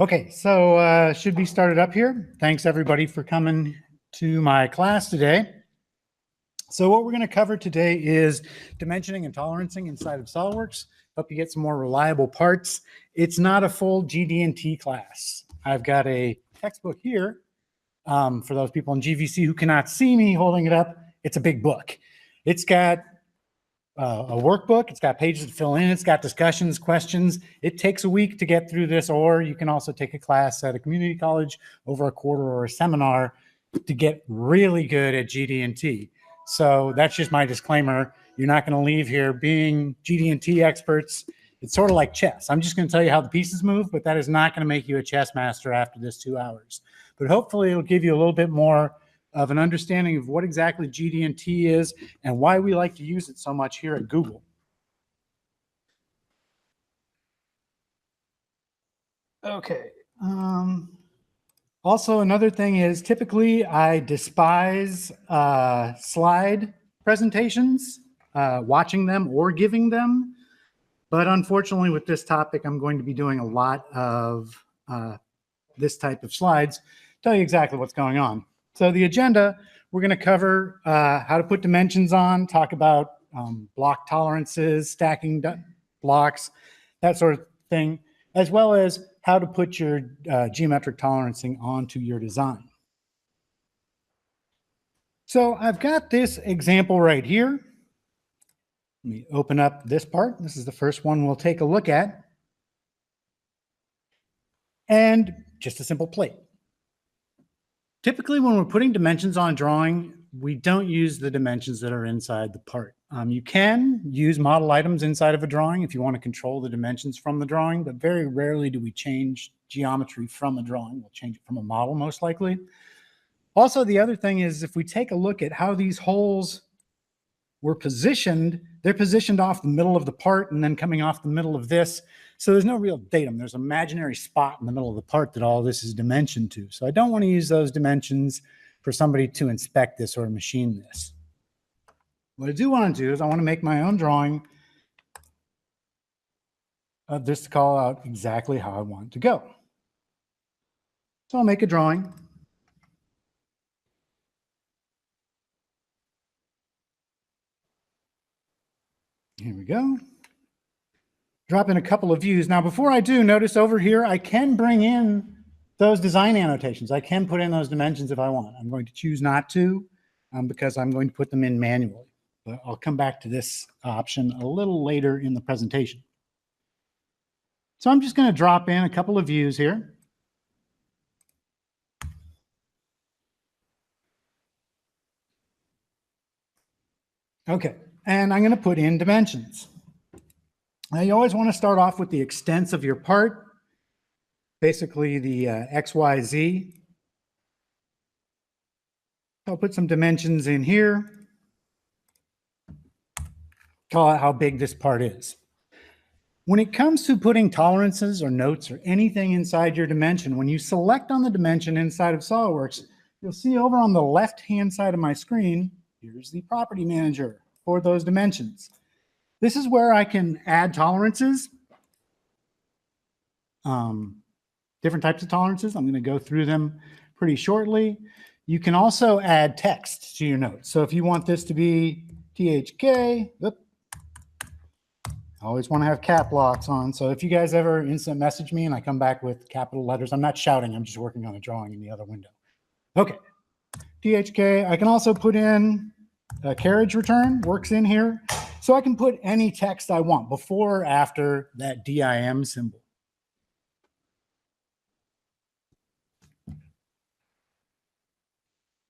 Okay, so should be started up here. Thanks everybody for coming to my class today. So what we're going to cover today is dimensioning and tolerancing inside of SolidWorks. Hope you get some more reliable parts. It's not a full GD&T class. I've got a textbook here for those people in GVC who cannot see me holding it up. It's a big book. It's got a workbook. It's got pages to fill in. It's got discussions, questions. It takes a week to get through this, or you can also take a class at a community college over a quarter or a seminar to get really good at GD&T. So that's just my disclaimer. You're not going to leave here being GD&T experts. It's sort of like chess. I'm just going to tell you how the pieces move, but that is not going to make you a chess master after this 2 hours. But hopefully it'll give you a little bit more of an understanding of what exactly GD&T is and why we like to use it so much here at Google. Okay. Also, another thing is typically I despise slide presentations, watching them or giving them. But unfortunately, with this topic, I'm going to be doing a lot of this type of slides, tell you exactly what's going on. So the agenda, we're going to cover how to put dimensions on, talk about block tolerances, stacking blocks, that sort of thing, as well as how to put your geometric tolerancing onto your design. So I've got this example right here. Let me open up this part. This is the first one we'll take a look at. And just a simple plate. Typically, when we're putting dimensions on a drawing, we don't use the dimensions that are inside the part. You can use model items inside of a drawing if you want to control the dimensions from the drawing, but very rarely do we change geometry from a drawing. We'll change it from a model most likely. Also, the other thing is if we take a look at how these holes were positioned, they're positioned off the middle of the part and then coming off the middle of this. So there's no real datum. There's an imaginary spot in the middle of the part that all this is dimensioned to. So I don't want to use those dimensions for somebody to inspect this or machine this. What I do want to do is I want to make my own drawing of this to call out exactly how I want it to go. So I'll make a drawing. Here we go. Drop in a couple of views. Now, before I do, notice over here, I can bring in those design annotations. I can put in those dimensions if I want. I'm going to choose not to because I'm going to put them in manually. But I'll come back to this option a little later in the presentation. So I'm just going to drop in a couple of views here. Okay, and I'm going to put in dimensions. Now, you always want to start off with the extents of your part, basically the X, Y, Z. I'll put some dimensions in here. Call out how big this part is. When it comes to putting tolerances or notes or anything inside your dimension, when you select on the dimension inside of SolidWorks, you'll see over on the left-hand side of my screen, here's the property manager for those dimensions. This is where I can add tolerances, different types of tolerances. I'm going to go through them pretty shortly. You can also add text to your notes. So if you want this to be THK, I always want to have cap locks on. So if you guys ever instant message me and I come back with capital letters, I'm not shouting, I'm just working on a drawing in the other window. Okay, THK. I can also put in a carriage return, works in here. So I can put any text I want before or after that DIM symbol.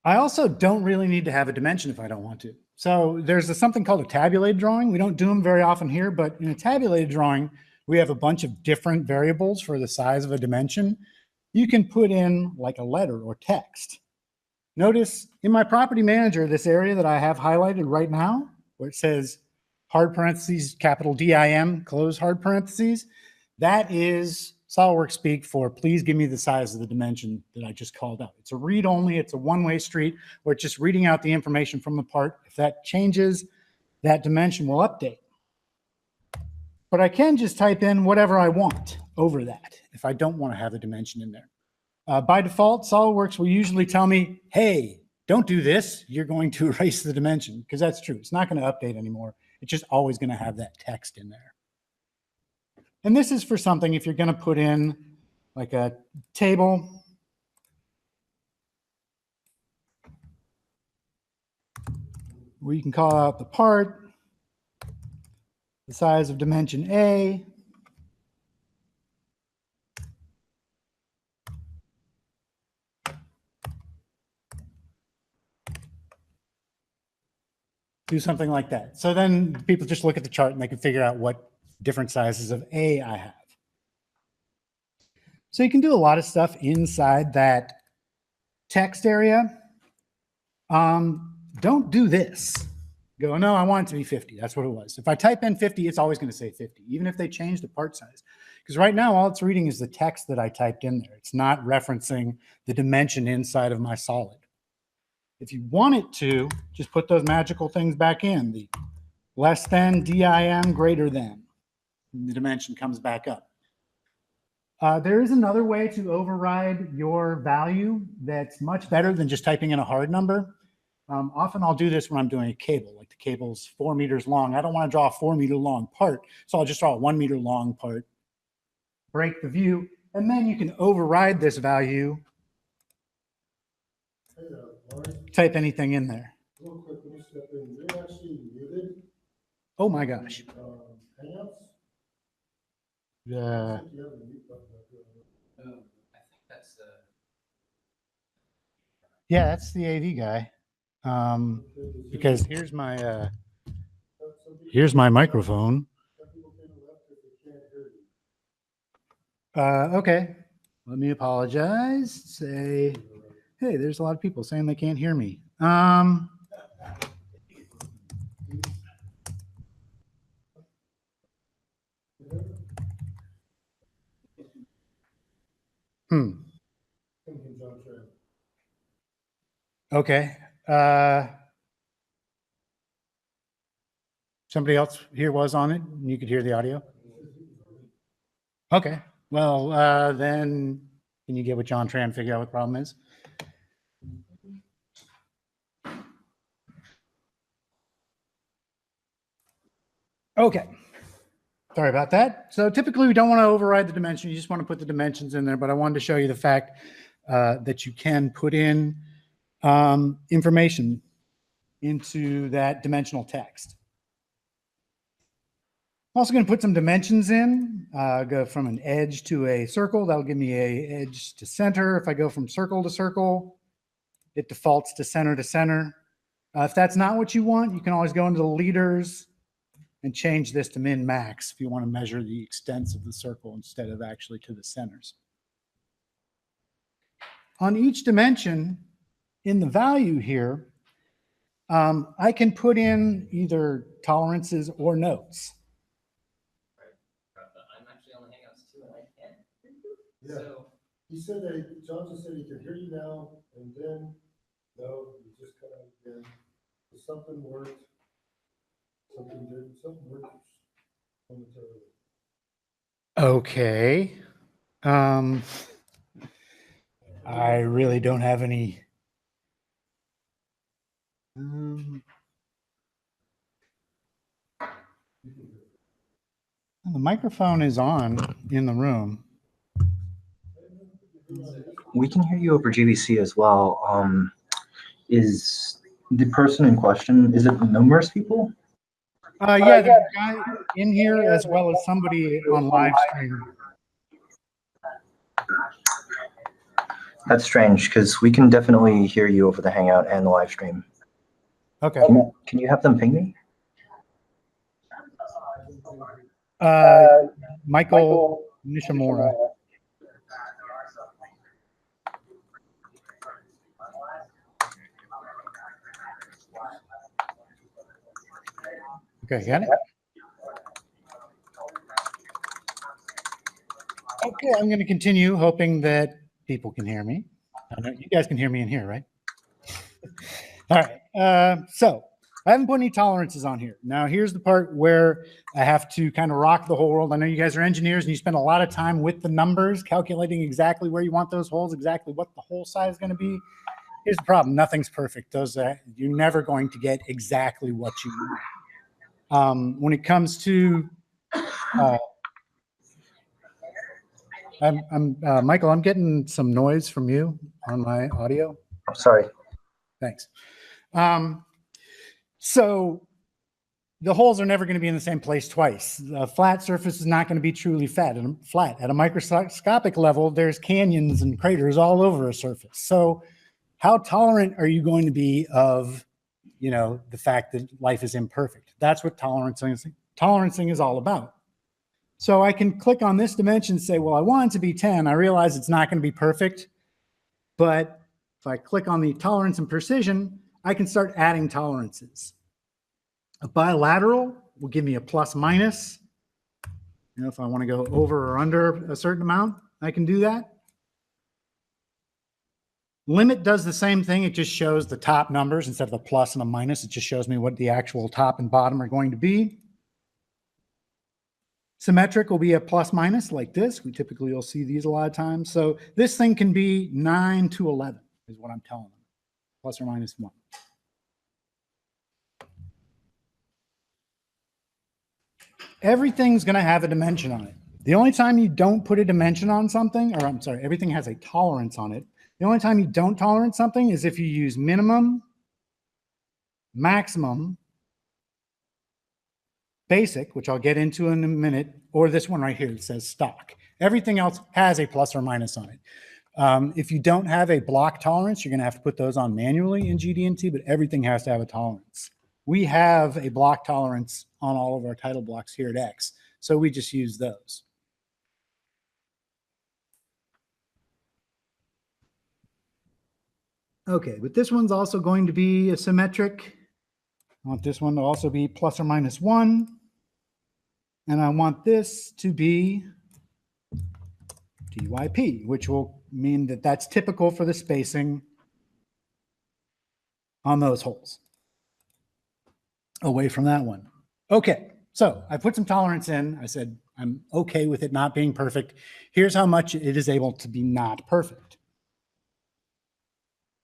I also don't really need to have a dimension if I don't want to. So there's something called a tabulated drawing. We don't do them very often here, but in a tabulated drawing, we have a bunch of different variables for the size of a dimension. You can put in like a letter or text. Notice in my property manager, this area that I have highlighted right now, where it says hard parentheses, capital DIM, close hard parentheses, that is SolidWorks speak for please give me the size of the dimension that I just called out. It's a read only, it's a one-way street where it's just reading out the information from the part. If that changes, that dimension will update. But I can just type in whatever I want. over that if I don't want to have a dimension in there. By default, SolidWorks will usually tell me, hey, don't do this. You're going to erase the dimension, because that's true. It's not going to update anymore. It's just always going to have that text in there. And this is for something if you're going to put in like a table. Where you can call out the part, the size of dimension A, do something like that. So then people just look at the chart and they can figure out what different sizes of A I have. So you can do a lot of stuff inside that text area. Don't do this. Go, no, I want it to be 50. That's what it was. If I type in 50, it's always going to say 50, even if they change the part size. Because right now, all it's reading is the text that I typed in there. It's not referencing the dimension inside of my solid. If you want it to, just put those magical things back in. The less than, DIM, greater than. And the dimension comes back up. There is another way to override your value that's much better than just typing in a hard number. Often I'll do this when I'm doing a cable, like the cable's 4 meters long. I don't want to draw a 4 meter long part, so I'll just draw a 1 meter long part, break the view, and then you can override this value. Type anything in there. Real quick, let me step in. You're actually muted. Oh my gosh. Hangouts? Yeah. I think you have a mute button up there. I think that's the. Yeah, that's the AV guy. Because here's my microphone. Okay, let me apologize. Say, hey, there's a lot of people saying they can't hear me. Okay. Somebody else here was on it, and you could hear the audio? Okay. Well, then can you get with John Tran and figure out what the problem is? Okay. Sorry about that. So typically we don't want to override the dimension. You just want to put the dimensions in there, but I wanted to show you the fact that you can put in information into that dimensional text. I'm also going to put some dimensions in, go from an edge to a circle. That'll give me a edge to center. If I go from circle to circle, it defaults to center to center. If that's not what you want, you can always go into the leaders and change this to min max if you want to measure the extents of the circle instead of actually to the centers. On each dimension in the value here, I can put in either tolerances or notes. I'm actually on the Hangouts too, and I can't. Yeah. So He said that, John just said he can hear you now, and then, no, you just kind of, again, something worked. Something did, something worked momentarily. Okay. I really don't have any. The microphone is on in the room. We can hear you over GBC as well. Is the person in question, is it numerous people? Yeah, there's a guy in here as well as somebody on live stream. That's strange because we can definitely hear you over the Hangout and the live stream. Okay. Can you have them ping me? Michael Nishimura. Okay, got it? Okay, I'm going to continue hoping that people can hear me. I know you guys can hear me in here, right? All right. So I haven't put any tolerances on here. Now, here's the part where I have to kind of rock the whole world. I know you guys are engineers and you spend a lot of time with the numbers, calculating exactly where you want those holes, exactly what the hole size is going to be. Here's the problem. Nothing's perfect. You're never going to get exactly what you want. When it comes to, Michael, I'm getting some noise from you on my audio. I'm sorry. Thanks. So the holes are never going to be in the same place twice. A flat surface is not going to be truly flat. At a microscopic level, there's canyons and craters all over a surface. So how tolerant are you going to be of, the fact that life is imperfect? That's what tolerancing is all about. So I can click on this dimension and say, well, I want it to be 10. I realize it's not going to be perfect. But if I click on the tolerance and precision, I can start adding tolerances. A bilateral will give me a plus minus. If I want to go over or under a certain amount, I can do that. Limit does the same thing. It just shows the top numbers instead of a plus and a minus. It just shows me what the actual top and bottom are going to be. Symmetric will be a plus minus like this. We typically will see these a lot of times. So this thing can be 9 to 11 is what I'm telling them, plus or minus 1. Everything's going to have a dimension on it. The only time you don't put a dimension on something, or I'm sorry, everything has a tolerance on it. The only time you don't tolerate something is if you use minimum, maximum, basic, which I'll get into in a minute, or this one right here that says stock. Everything else has a plus or minus on it. If you don't have a block tolerance, you're going to have to put those on manually in GD&T, but everything has to have a tolerance. We have a block tolerance on all of our title blocks here at X, so we just use those. Okay, but this one's also going to be a symmetric. I want this one to also be plus or minus 1. And I want this to be DYP, which will mean that that's typical for the spacing on those holes. Away from that one. Okay, so I put some tolerance in. I said, I'm okay with it not being perfect. Here's how much it is able to be not perfect.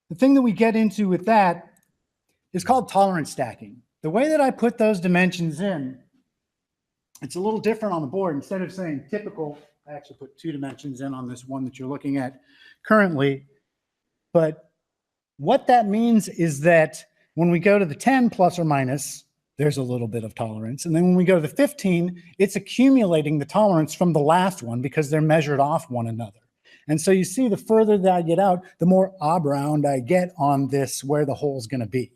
The thing that we get into with that is called tolerance stacking. The way that I put those dimensions in, it's a little different on the board. Instead of saying typical, I actually put 2 dimensions in on this one that you're looking at currently. But what that means is that when we go to the 10 plus or minus, there's a little bit of tolerance. And then when we go to the 15, it's accumulating the tolerance from the last one because they're measured off one another. And so you see, the further that I get out, the more odd I get on this where the hole's going to be.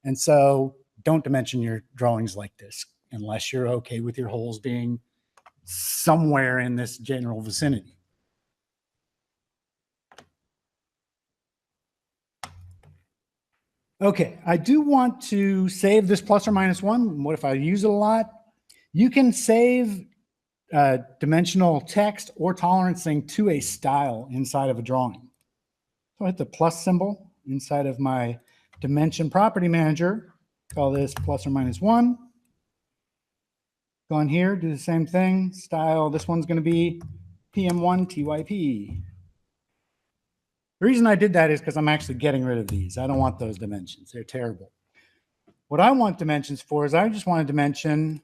And so don't dimension your drawings like this unless you're okay with your holes being somewhere in this general vicinity. Okay, I do want to save this plus or minus 1. What if I use it a lot? You can save dimensional text or tolerancing to a style inside of a drawing. So I hit the plus symbol inside of my dimension property manager. Call this plus or minus 1. Go on here, do the same thing. Style, this one's going to be PM1 TYP. The reason I did that is because I'm actually getting rid of these. I don't want those dimensions. They're terrible. What I want dimensions for is I just want a dimension.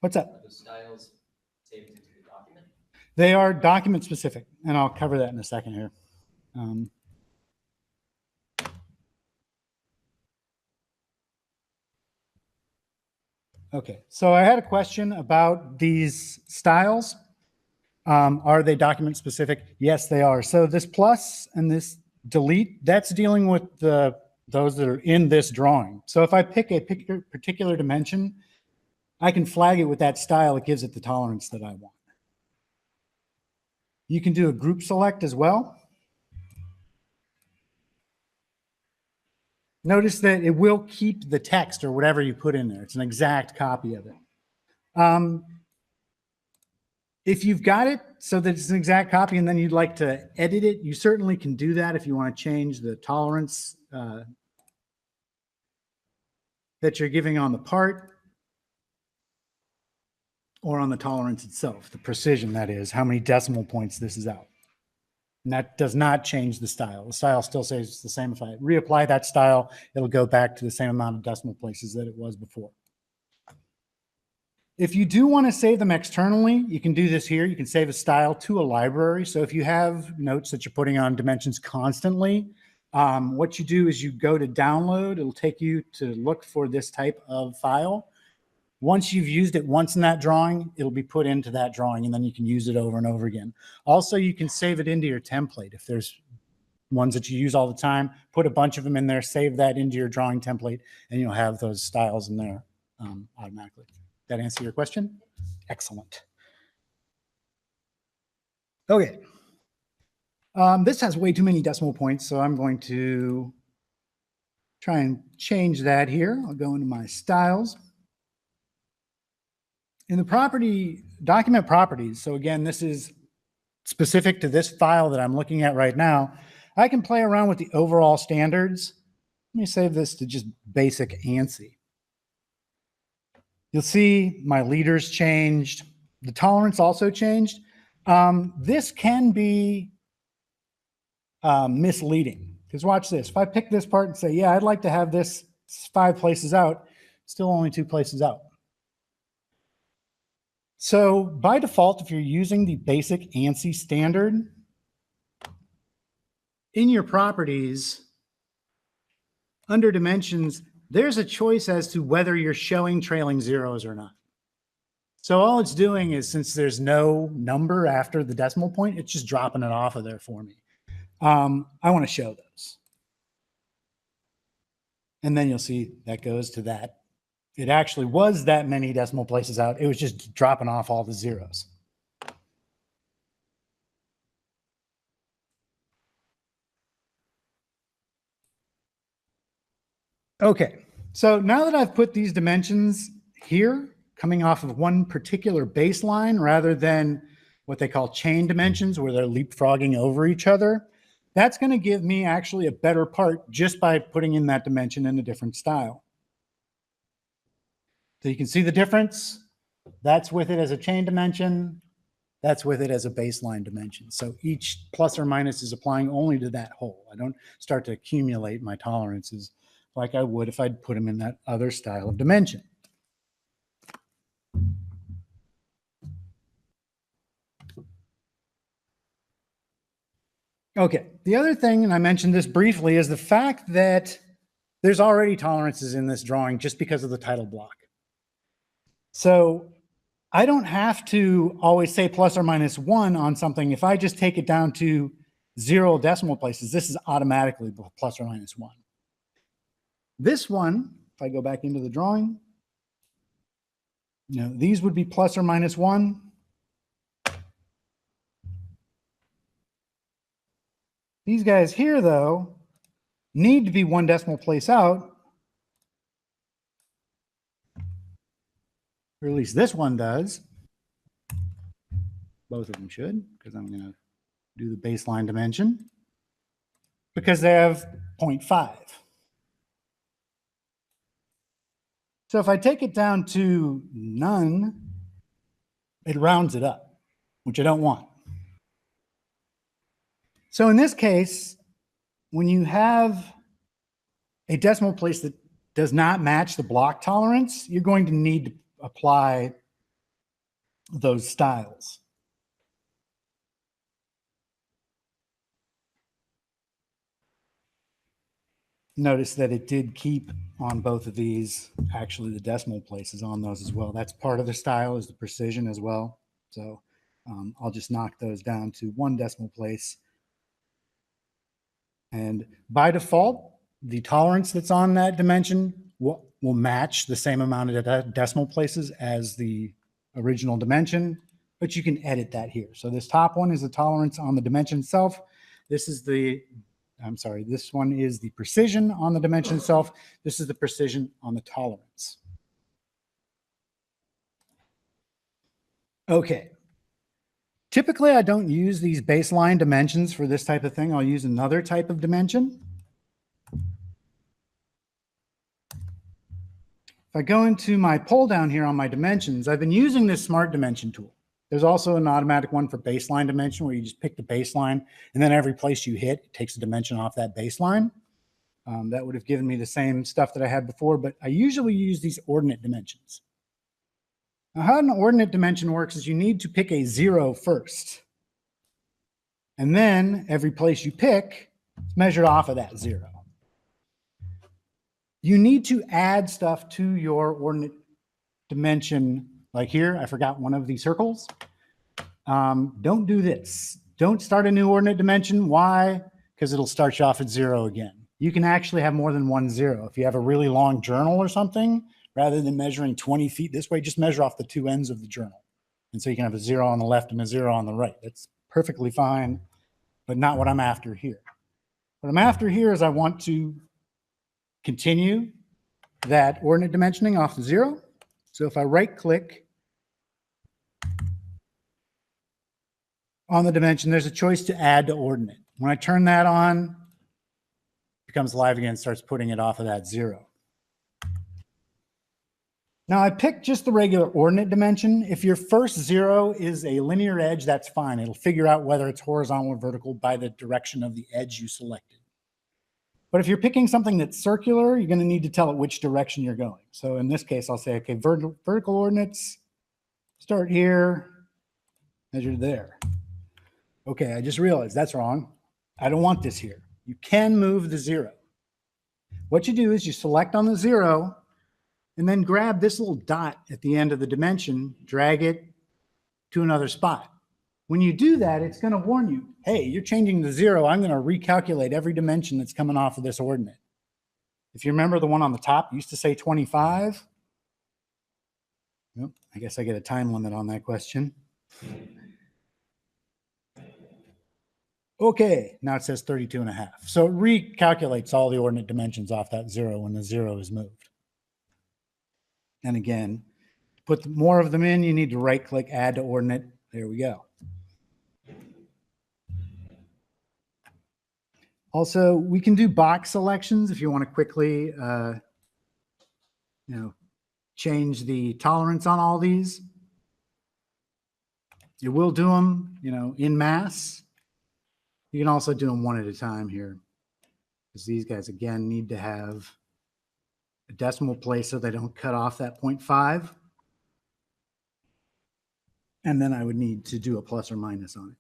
What's up? Are the styles saved into the document? They are document specific, and I'll cover that in a second here. Okay, so I had a question about these styles. Are they document specific? Yes, they are. So this plus and this delete, that's dealing with those that are in this drawing. So if I pick a particular dimension, I can flag it with that style. It gives it the tolerance that I want. You can do a group select as well. Notice that it will keep the text or whatever you put in there. It's an exact copy of it. If you've got it so that it's an exact copy and then you'd like to edit it, you certainly can do that if you want to change the tolerance that you're giving on the part or on the tolerance itself, the precision, that is, how many decimal points this is out. And that does not change the style. The style still stays the same. If I reapply that style, it'll go back to the same amount of decimal places that it was before. If you do want to save them externally, you can do this here. You can save a style to a library. So if you have notes that you're putting on dimensions constantly, what you do is you go to download. It'll take you to look for this type of file. Once you've used it once in that drawing, it'll be put into that drawing, and then you can use it over and over again. Also, you can save it into your template. If there's ones that you use all the time, put a bunch of them in there, save that into your drawing template, and you'll have those styles in there automatically. That answer your question? Excellent. Okay. This has way too many decimal points, so I'm going to try and change that here. I'll go into my styles. In the document properties, so again, this is specific to this file that I'm looking at right now, I can play around with the overall standards. Let me save this to just basic ANSI. You'll see my leaders changed. The tolerance also changed. This can be misleading, because watch this. If I pick this part and say, yeah, I'd like to have this 5 places out, still only 2 places out. So by default, if you're using the basic ANSI standard, in your properties, under dimensions, there's a choice as to whether you're showing trailing zeros or not. So all it's doing is, since there's no number after the decimal point, it's just dropping it off of there for me. I want to show those. And then you'll see that goes to that. It actually was that many decimal places out. It was just dropping off all the zeros. Okay, so now that I've put these dimensions here, coming off of one particular baseline rather than what they call chain dimensions, where they're leapfrogging over each other, that's going to give me actually a better part just by putting in that dimension in a different style. So you can see the difference. That's with it as a chain dimension. That's with it as a baseline dimension. So each plus or minus is applying only to that whole. I don't start to accumulate my tolerances like I would if I'd put them in that other style of dimension. Okay, the other thing, and I mentioned this briefly, is the fact that there's already tolerances in this drawing just because of the title block. So I don't have to always say plus or minus 1 on something. If I just take it down to 0 decimal places, this is automatically plus or minus 1. This one, if I go back into the drawing, these would be plus or minus 1. These guys here, though, need to be 1 decimal place out. Or at least this one does. Both of them should, because I'm going to do the baseline dimension, because they have 0.5. So if I take it down to none, it rounds it up, which I don't want. So in this case, when you have a decimal place that does not match the block tolerance, you're going to need to apply those styles. Notice that it did keep on both of these, actually the decimal places on those as well. That's part of the style, is the precision as well. So I'll just knock those down to 1 decimal place. And by default, the tolerance that's on that dimension will match the same amount of decimal places as the original dimension, but you can edit that here. So this top one is the tolerance on the dimension itself. This is this one is the precision on the dimension itself. This is the precision on the tolerance. Okay. Typically, I don't use these baseline dimensions for this type of thing. I'll use another type of dimension. If I go into my pull down here on my dimensions, I've been using this smart dimension tool. There's also an automatic one for baseline dimension where you just pick the baseline and then every place you hit, it takes a dimension off that baseline. That would have given me the same stuff that I had before, but I usually use these ordinate dimensions. Now, how an ordinate dimension works is you need to pick a 0 first. And then every place you pick is measured off of that 0. You need to add stuff to your ordinate dimension. Like here, I forgot one of these circles. Don't do this. Don't start a new ordinate dimension. Why? Because it'll start you off at 0 again. You can actually have more than one 0. If you have a really long journal or something, rather than measuring 20 feet this way, just measure off the two ends of the journal. And so you can have a 0 on the left and a 0 on the right. That's perfectly fine, but not what I'm after here. What I'm after here is I want to continue that ordinate dimensioning off the 0. So if I right click on the dimension, there's a choice to add to ordinate. When I turn that on, it becomes live again, starts putting it off of that 0. Now I picked just the regular ordinate dimension. If your first 0 is a linear edge, that's fine. It'll figure out whether it's horizontal or vertical by the direction of the edge you selected. But if you're picking something that's circular, you're going to need to tell it which direction you're going. So in this case, I'll say, okay, vertical ordinates, start here, measure there. Okay, I just realized that's wrong. I don't want this here. You can move the 0. What you do is you select on the 0 and then grab this little dot at the end of the dimension, drag it to another spot. When you do that, it's going to warn you, hey, you're changing the 0. I'm going to recalculate every dimension that's coming off of this ordinate. If you remember the one on the top used to say 25. Nope, I guess I get a time limit on that question. Okay, now it says 32.5. So it recalculates all the ordinate dimensions off that 0 when the 0 is moved. And again, put more of them in, you need to right click, add to ordinate. There we go. Also, we can do box selections if you want to quickly, change the tolerance on all these. You will do them, in mass. You can also do them one at a time here, because these guys, again, need to have a decimal place so they don't cut off that 0.5. And then I would need to do a plus or minus on it.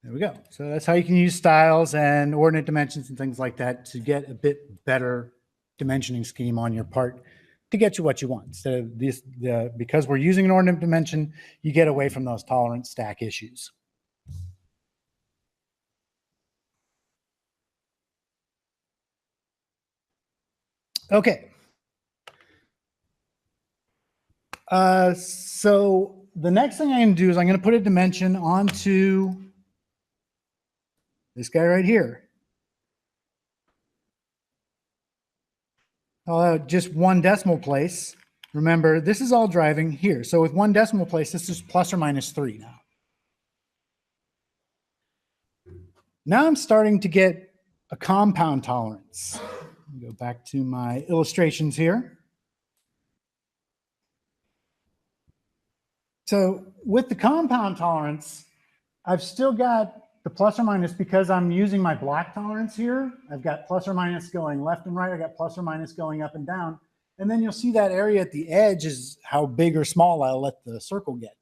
There we go. So that's how you can use styles and ordinate dimensions and things like that to get a bit better dimensioning scheme on your part to get you what you want. So because we're using an ordinate dimension, you get away from those tolerance stack issues. Okay. So the next thing I'm going to do is I'm going to put a dimension onto this guy right here. Just one decimal place. Remember, this is all driving here. So with one decimal place, this is plus or minus 3 now. Now I'm starting to get a compound tolerance. Go back to my illustrations here. So with the compound tolerance, I've still got the plus or minus because I'm using my block tolerance here. I've got plus or minus going left and right. I got plus or minus going up and down. And then you'll see that area at the edge is how big or small I'll let the circle get.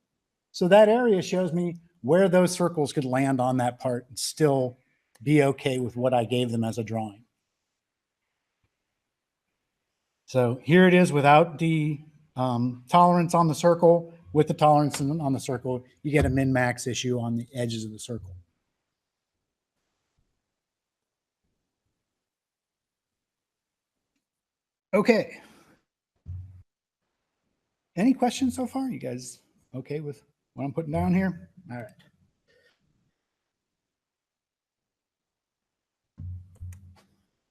So that area shows me where those circles could land on that part and still be okay with what I gave them as a drawing. So here it is without the tolerance on the circle. With the tolerance on the circle, you get a min-max issue on the edges of the circle. Okay. Any questions so far? You guys okay with what I'm putting down here? All right.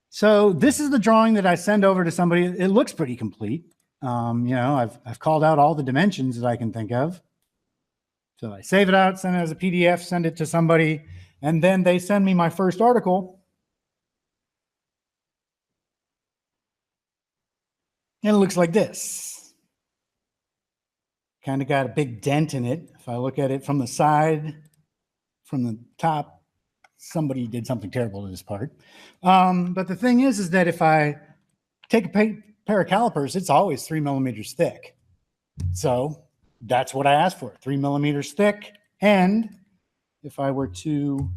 So this is the drawing that I send over to somebody. It looks pretty complete. You know, I've called out all the dimensions that I can think of. So I save it out, send it as a PDF, send it to somebody, and then they send me my first article. And it looks like this. Kind of got a big dent in it. If I look at it from the side, from the top, somebody did something terrible to this part. But the thing is that if I take a pair of calipers, it's always 3 millimeters thick. So that's what I asked for, 3 millimeters thick. And if I were to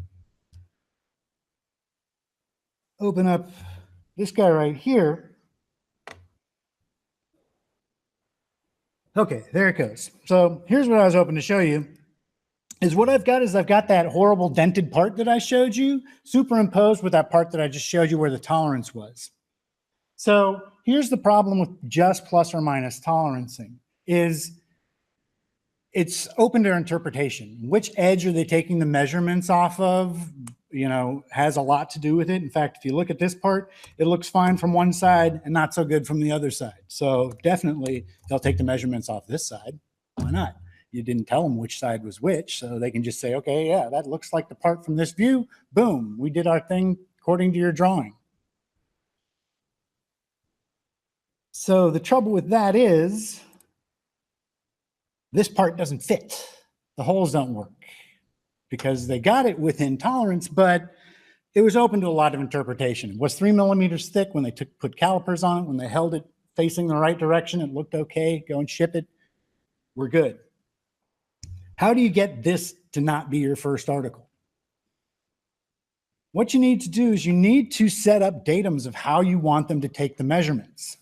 open up this guy right here, okay, there it goes. So here's what I was hoping to show you. Is what I've got is I've got that horrible dented part that I showed you superimposed with that part that I just showed you where the tolerance was. So here's the problem with just plus or minus tolerancing is it's open to interpretation. Which edge are they taking the measurements off of, you know, has a lot to do with it. In fact, if you look at this part, it looks fine from one side and not so good from the other side. So definitely they'll take the measurements off this side. Why not? You didn't tell them which side was which, so they can just say, okay, yeah, that looks like the part from this view. Boom, we did our thing according to your drawing. So the trouble with that is this part doesn't fit. The holes don't work because they got it within tolerance, but it was open to a lot of interpretation. It was 3 millimeters thick when they put calipers on it. When they held it facing the right direction, it looked okay. Go and ship it. We're good. How do you get this to not be your first article? What you need to do is you need to set up datums of how you want them to take the measurements.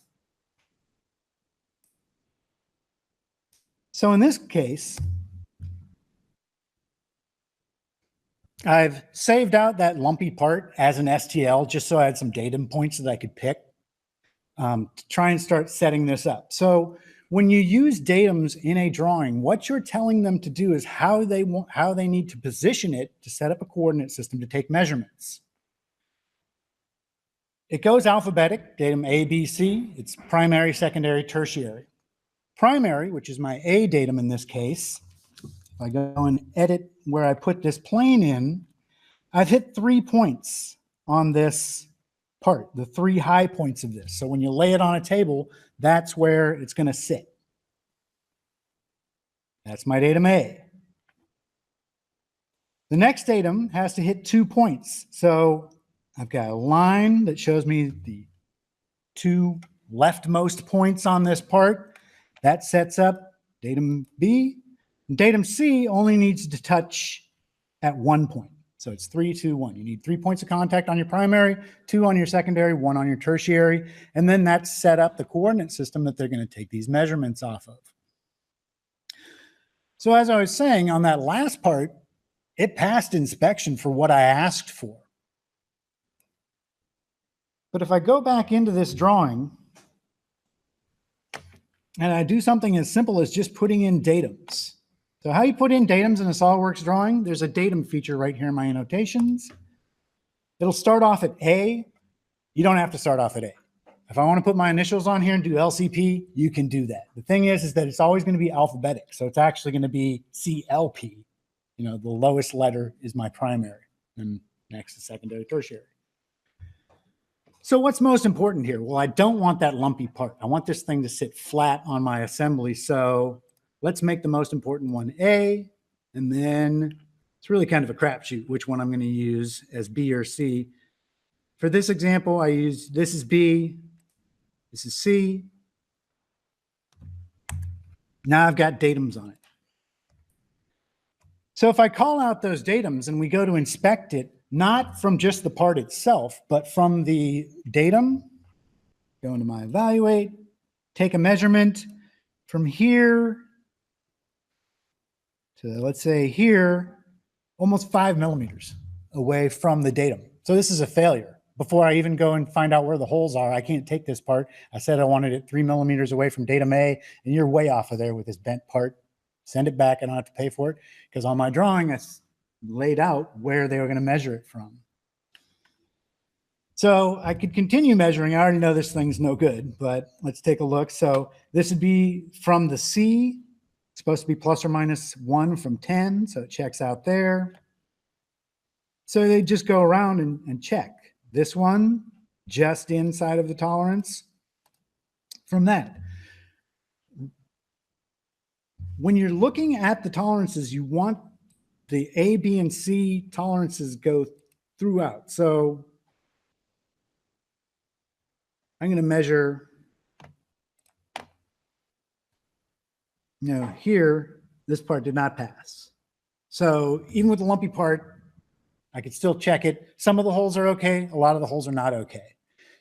So in this case, I've saved out that lumpy part as an STL just so I had some datum points that I could pick to try and start setting this up. So when you use datums in a drawing, what you're telling them to do is how they need to position it to set up a coordinate system to take measurements. It goes alphabetic, datum A, B, C. It's primary, secondary, tertiary. Primary, which is my A datum in this case, if I go and edit where I put this plane in, I've hit 3 points on this part, the 3 high points of this. So when you lay it on a table, that's where it's going to sit. That's my datum A. The next datum has to hit 2 points. So I've got a line that shows me the 2 leftmost points on this part. That sets up datum B. Datum C only needs to touch at 1 point. So it's 3, 2, 1. You need 3 points of contact on your primary, 2 on your secondary, 1 on your tertiary. And then that's set up the coordinate system that they're going to take these measurements off of. So as I was saying, on that last part, it passed inspection for what I asked for. But if I go back into this drawing and I do something as simple as just putting in datums. So how you put in datums in a SolidWorks drawing, there's a datum feature right here in my annotations. It'll start off at A. You don't have to start off at A. If I want to put my initials on here and do LCP, you can do that. The thing is that it's always going to be alphabetic. So it's actually going to be CLP. You know, the lowest letter is my primary, and next is secondary, tertiary. So what's most important here? Well, I don't want that lumpy part. I want this thing to sit flat on my assembly. So let's make the most important one A, and then it's really kind of a crapshoot which one I'm going to use as B or C. For this example, I use, this is B, this is C. Now I've got datums on it. So if I call out those datums and we go to inspect it, not from just the part itself, but from the datum, go into my evaluate, take a measurement from here to, let's say here, almost 5 millimeters away from the datum. So this is a failure. before I even go and find out where the holes are, I can't take this part. I said I wanted it 3 millimeters away from datum A, and you're way off of there with this bent part. Send it back. I don't have to pay for it because on my drawing, I laid out where they were going to measure it from. So I could continue measuring. I already know this thing's no good, but let's take a look. So this would be from the C, it's supposed to be plus or minus 1 from 10. So it checks out there. So they just go around and check. This one, just inside of the tolerance from that. When you're looking at the tolerances, you want the A, B, and C tolerances go throughout. So I'm going to measure, here, this part did not pass. So even with the lumpy part, I could still check it. Some of the holes are okay. A lot of the holes are not okay.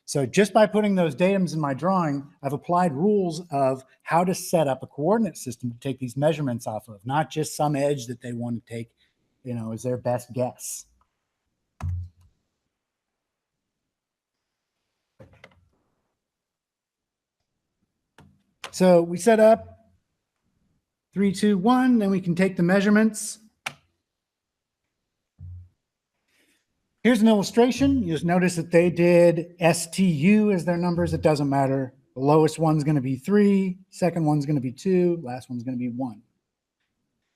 So just by putting those datums in my drawing, I've applied rules of how to set up a coordinate system to take these measurements off of, not just some edge that they want to take, as their best guess. So we set up 3, 2, 1, then we can take the measurements. Here's an illustration. You just notice that they did STU as their numbers. It doesn't matter. The lowest one's going to be 3, second one's going to be 2, last one's going to be 1.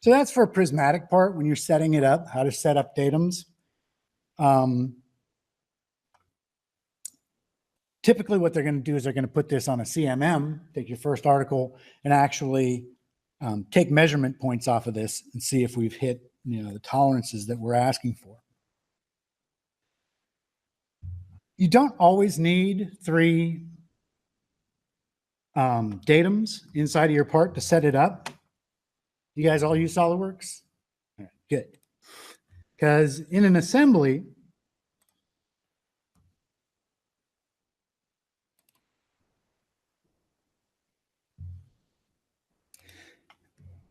So that's for a prismatic part when you're setting it up, how to set up datums. Typically what they're going to do is they're going to put this on a CMM, take your first article, and actually take measurement points off of this and see if we've hit the tolerances that we're asking for. You don't always need 3 datums inside of your part to set it up. You guys all use SolidWorks? All right, good. Because in an assembly,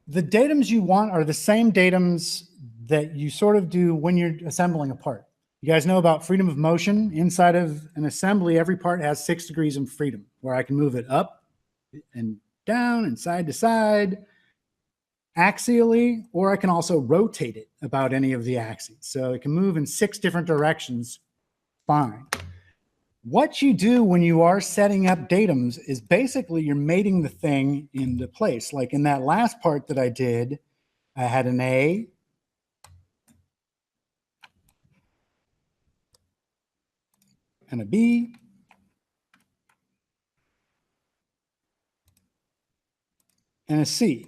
the datums you want are the same datums that you sort of do when you're assembling a part. You guys know about freedom of motion. Inside of an assembly, every part has 6 degrees of freedom, where I can move it up and down and side to side axially, or I can also rotate it about any of the axes. So it can move in 6 different directions, fine. What you do when you are setting up datums is basically you're mating the thing into place. Like in that last part that I did, I had an A, and a B, and a C.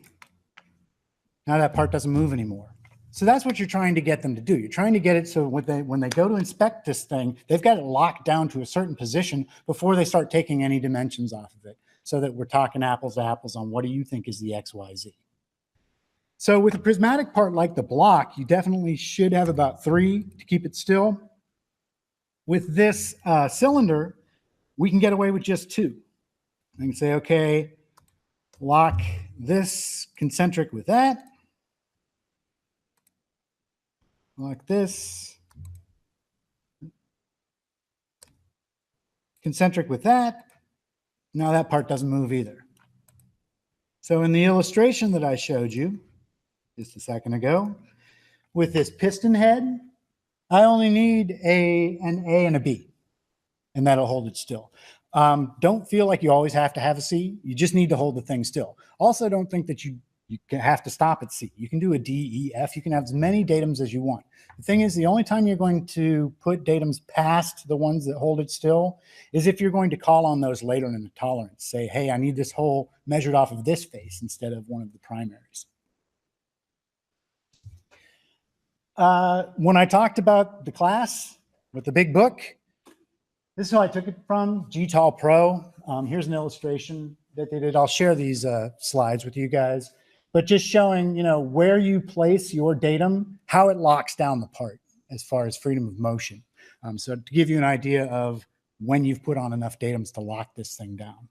Now that part doesn't move anymore. So that's what you're trying to get them to do. You're trying to get it so when they go to inspect this thing, they've got it locked down to a certain position before they start taking any dimensions off of it, so that we're talking apples to apples on what do you think is the XYZ. So with a prismatic part like the block, you definitely should have about 3 to keep it still. With this cylinder, we can get away with just 2. I can say, okay, lock this concentric with that. Lock this concentric with that. Now that part doesn't move either. So in the illustration that I showed you just a second ago, with this piston head, I only need an A and a B, and that'll hold it still. Don't feel like you always have to have a C. You just need to hold the thing still. Also, don't think that you have to stop at C. You can do a D, E, F. You can have as many datums as you want. The thing is, the only time you're going to put datums past the ones that hold it still is if you're going to call on those later in the tolerance. Say, hey, I need this hole measured off of this face instead of one of the primaries. When I talked about the class with the big book, this is how I took it from, GTAL Pro. Here's an illustration that they did. I'll share these slides with you guys, but just showing, where you place your datum, how it locks down the part as far as freedom of motion. So to give you an idea of when you've put on enough datums to lock this thing down.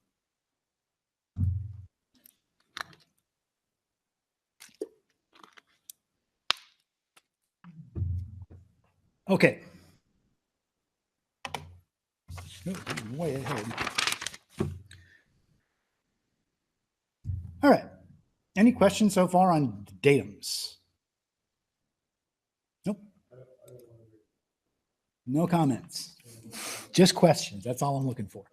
Okay. Oh, way ahead. All right. Any questions so far on datums? Nope. No comments. Just questions. That's all I'm looking for.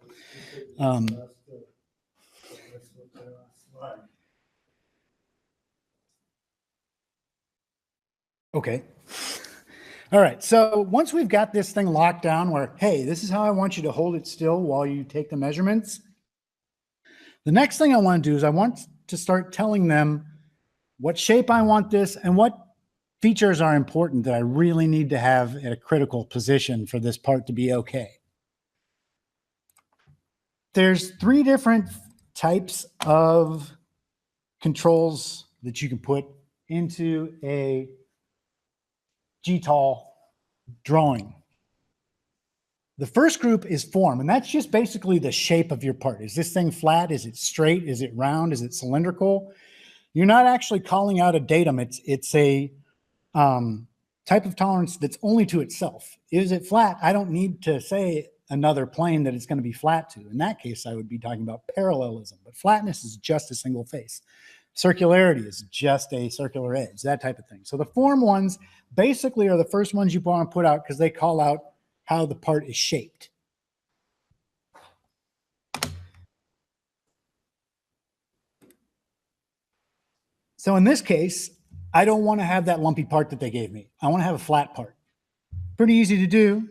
Okay. All right. So once we've got this thing locked down where, hey, this is how I want you to hold it still while you take the measurements. The next thing I want to do is I want to start telling them what shape I want this and what features are important that I really need to have at a critical position for this part to be okay. There's 3 different types of controls that you can put into a GTOL drawing. The first group is form, and that's just basically the shape of your part. Is this thing flat? Is it straight? Is it round? Is it cylindrical? You're not actually calling out a datum. It's a type of tolerance that's only to itself. Is it flat? I don't need to say another plane that it's going to be flat to. In that case, I would be talking about parallelism, but flatness is just a single face. Circularity is just a circular edge, that type of thing. So the form ones basically are the first ones you want to put out because they call out how the part is shaped. So in this case, I don't want to have that lumpy part that they gave me. I want to have a flat part. Pretty easy to do.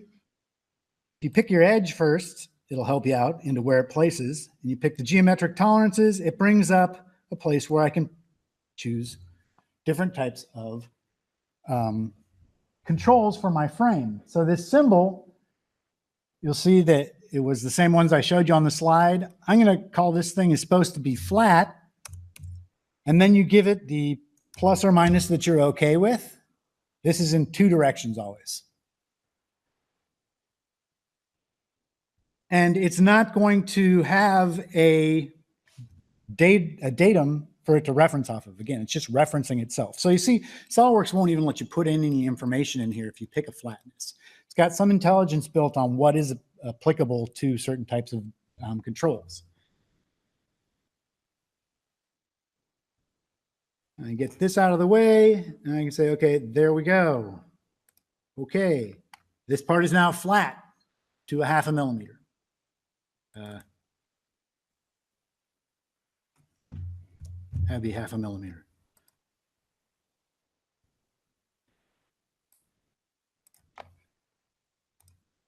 If you pick your edge first, it'll help you out into where it places. And you pick the geometric tolerances, it brings up a place where I can choose different types of controls for my frame. So this symbol, you'll see that it was the same ones I showed you on the slide. I'm going to call this thing is supposed to be flat. And then you give it the plus or minus that you're okay with. This is in 2 directions always. And it's not going to have a datum for it to reference off of. Again, it's just referencing itself. So you see, SolidWorks won't even let you put in any information in here if you pick a flatness. It's got some intelligence built on what is applicable to certain types of controls. I get this out of the way, and I can say, okay, there we go. Okay, this part is now flat to 0.5 millimeter. That'd be 0.5 millimeter.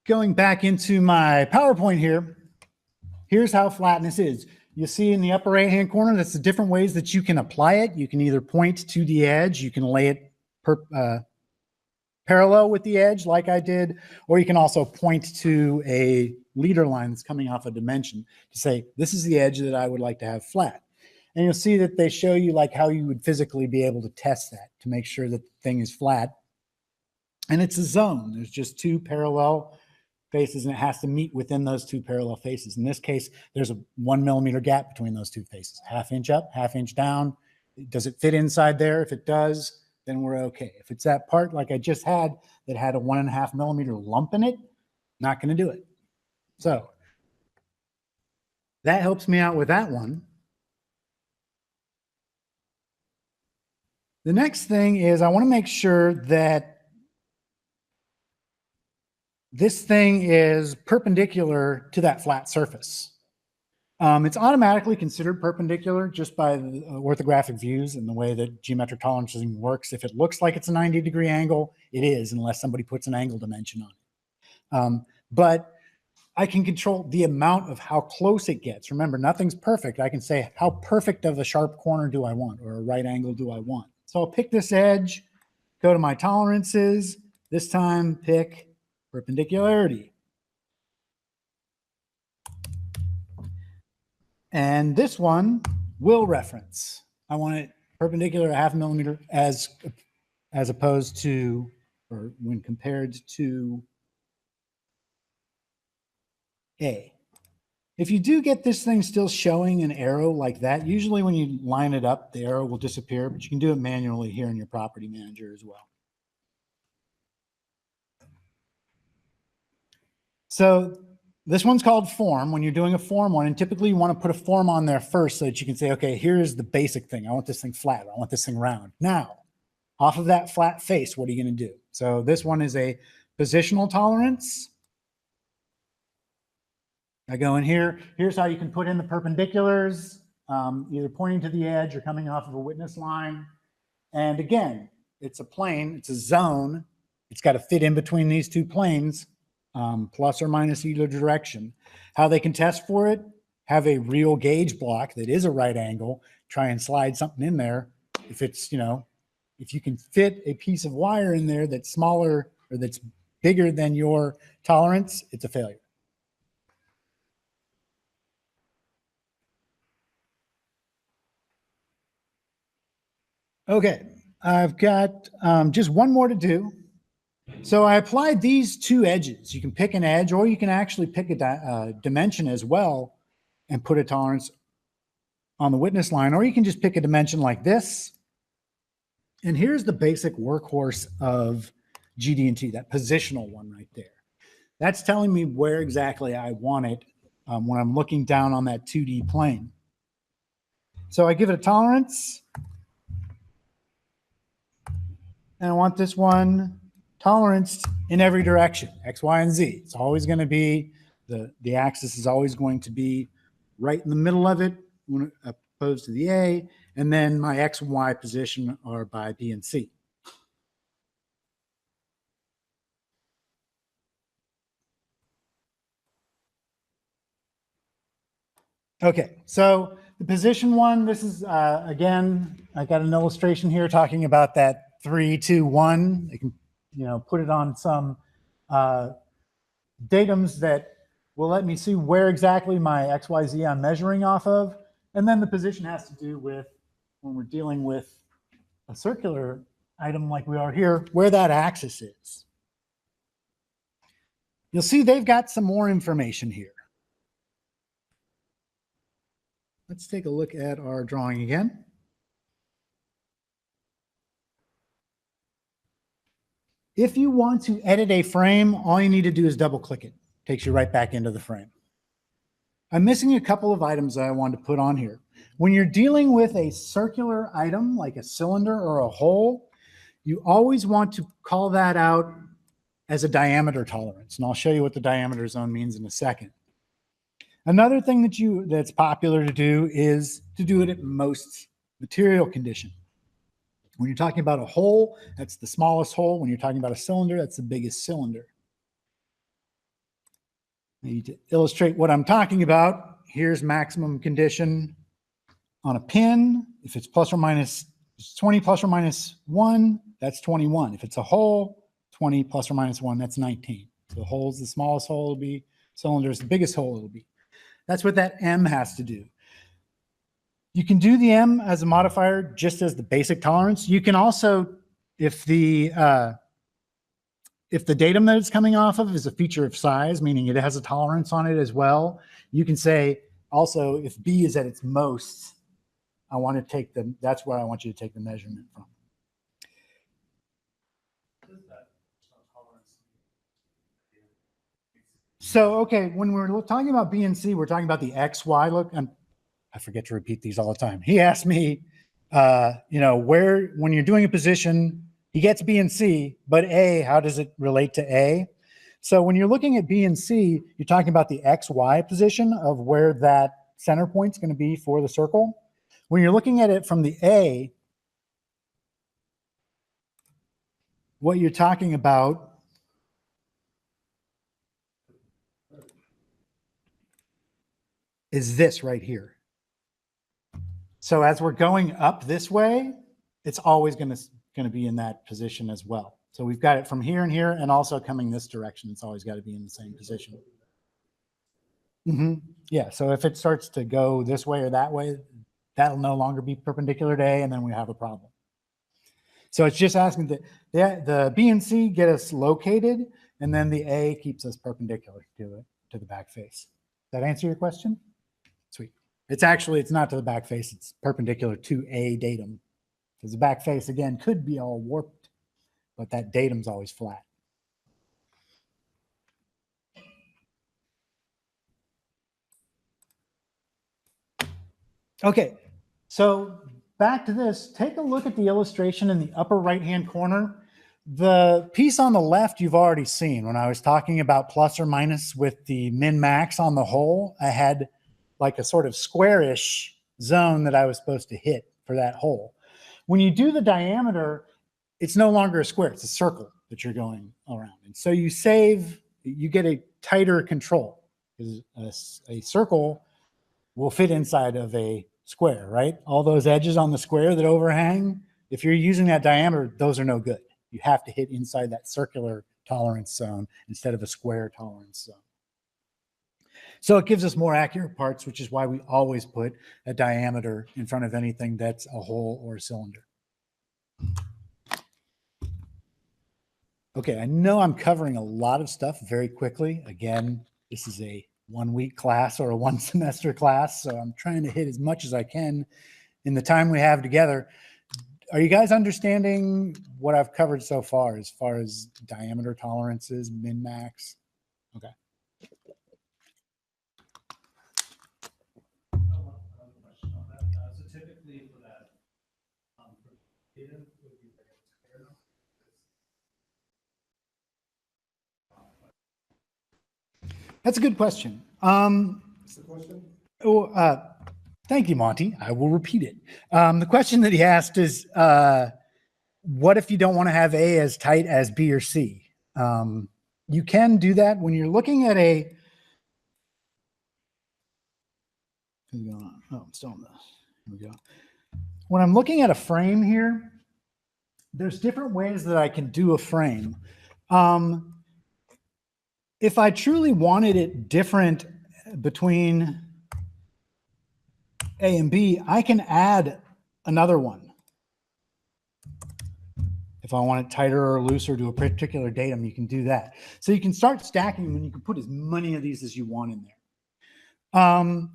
Going back into my PowerPoint here, here's how flatness is. You see in the upper right-hand corner, that's the different ways that you can apply it. You can either point to the edge, you can lay it parallel with the edge like I did, or you can also point to a leader line that's coming off a dimension to say, this is the edge that I would like to have flat. And you'll see that they show you like how you would physically be able to test that to make sure that the thing is flat. And it's a zone. There's just 2 parallel faces, and it has to meet within those 2 parallel faces. In this case, there's a 1 millimeter gap between those 2 faces, 1/2 inch up, 1/2 inch down. Does it fit inside there? If it does, then we're okay. If it's that part like I just had that had a 1.5 millimeter lump in it, not going to do it. So that helps me out with that one. The next thing is I want to make sure that this thing is perpendicular to that flat surface. It's automatically considered perpendicular just by the orthographic views and the way that geometric tolerancing works. If it looks like it's a 90-degree angle, it is, unless somebody puts an angle dimension on it. But I can control the amount of how close it gets. Remember, nothing's perfect. I can say, how perfect of a sharp corner do I want, or a right angle do I want? So I'll pick this edge, go to my tolerances, this time pick perpendicularity. And this one will reference. I want it perpendicular 0.5 millimeter as opposed to, or when compared to A. If you do get this thing still showing an arrow like that, usually when you line it up, the arrow will disappear, but you can do it manually here in your property manager as well. So This one's called form. When you're doing a form one, and typically you want to put a form on there first so that you can say, okay, here's the basic thing. I want this thing flat. I want this thing round. Now, off of that flat face, what are you going to do? So this one is a positional tolerance. I go in here. Here's how you can put in the perpendiculars, either pointing to the edge or coming off of a witness line. And again, it's a plane, it's a zone. It's got to fit in between these two planes, plus or minus either direction. How they can test for it, have a real gauge block that is a right angle, try and slide something in there. If it's, you know, if you can fit a piece of wire in there that's smaller or that's bigger than your tolerance, it's a failure. Okay, I've got just one more to do. So I applied these two edges. You can pick an edge, or you can actually pick a dimension as well and put a tolerance on the witness line, or you can just pick a dimension like this. And here's the basic workhorse of GD&T, that positional one right there. That's telling me where exactly I want it when I'm looking down on that 2D plane. So I give it a tolerance. And I want this one toleranced in every direction, X, Y, and Z. It's always going to be, the axis is always going to be right in the middle of it, opposed to the A, and then my X and Y position are by B and C. Okay, so the position one, this is, again, I got an illustration here talking about that 3, 2, 1. You can, you know, put it on some datums that will let me see where exactly my XYZ I'm measuring off of. And then the position has to do with, when we're dealing with a circular item like we are here, where that axis is. You'll see they've got some more information here. Let's take a look at our drawing again. If you want to edit a frame, all you need to do is double click it. Takes you right back into the frame. I'm missing a couple of items that I wanted to put on here. When you're dealing with a circular item like a cylinder or a hole, you always want to call that out as a diameter tolerance. And I'll show you what the diameter zone means in a second. Another thing that's popular to do is to do it at most material condition. When you're talking about a hole, that's the smallest hole. When you're talking about a cylinder, that's the biggest cylinder. Maybe to illustrate what I'm talking about, here's maximum condition on a pin. If it's plus or minus 20 plus or minus 1, that's 21. If it's a hole, 20 plus or minus 1, that's 19. So the hole's the smallest hole it'll be, cylinder is the biggest hole it'll be. That's what that M has to do. You can do the M as a modifier just as the basic tolerance. You can also, if the datum that it's coming off of is a feature of size, meaning it has a tolerance on it as well, you can say also if B is at its most, I want to take that's where I want you to take the measurement from. So, okay, when we're talking about B and C, we're talking about the X, Y look. And I forget to repeat these all the time. He asked me, you know, when you're doing a position, he gets B and C, but A, how does it relate to A? So when you're looking at B and C, you're talking about the X, Y position of where that center point's going to be for the circle. When you're looking at it from the A, what you're talking about is this right here. So as we're going up this way, it's always going to be in that position as well. So we've got it from here and here, and also coming this direction. It's always got to be in the same position. Yeah, so if it starts to go this way or that way, that'll no longer be perpendicular to A, and then we have a problem. So it's just asking that the B and C get us located, and then the A keeps us perpendicular to the back face. Does that answer your question? Sweet. It's not to the back face, it's perpendicular to a datum. Because the back face, again, could be all warped, but that datum's always flat. Okay, so back to this, take a look at the illustration in the upper right-hand corner. The piece on the left you've already seen. When I was talking about plus or minus with the min-max on the hole, I had like a sort of squarish zone that I was supposed to hit for that hole. When you do the diameter, it's no longer a square, it's a circle that you're going around. And so you get a tighter control because a circle will fit inside of a square, right? All those edges on the square that overhang, if you're using that diameter, those are no good. You have to hit inside that circular tolerance zone instead of a square tolerance zone. So it gives us more accurate parts, which is why we always put a diameter in front of anything that's a hole or a cylinder. Okay, I know I'm covering a lot of stuff very quickly. Again, this is a 1 week class or a 1 semester class, so I'm trying to hit as much as I can in the time we have together. Are you guys understanding what I've covered so far as diameter tolerances, min-max? Okay. Question on that. So typically for that, for data would be like a square number. That's a good question. What's the question? Thank you, Monty. I will repeat it. The question that he asked is, what if you don't want to have A as tight as B or C? You can do that when you're looking at a, what's going on? Oh, I'm still on this. Here we go. When I'm looking at a frame here, there's different ways that I can do a frame. If I truly wanted it different between A and B, I can add another one. If I want it tighter or looser to a particular datum, you can do that. So you can start stacking them and you can put as many of these as you want in there.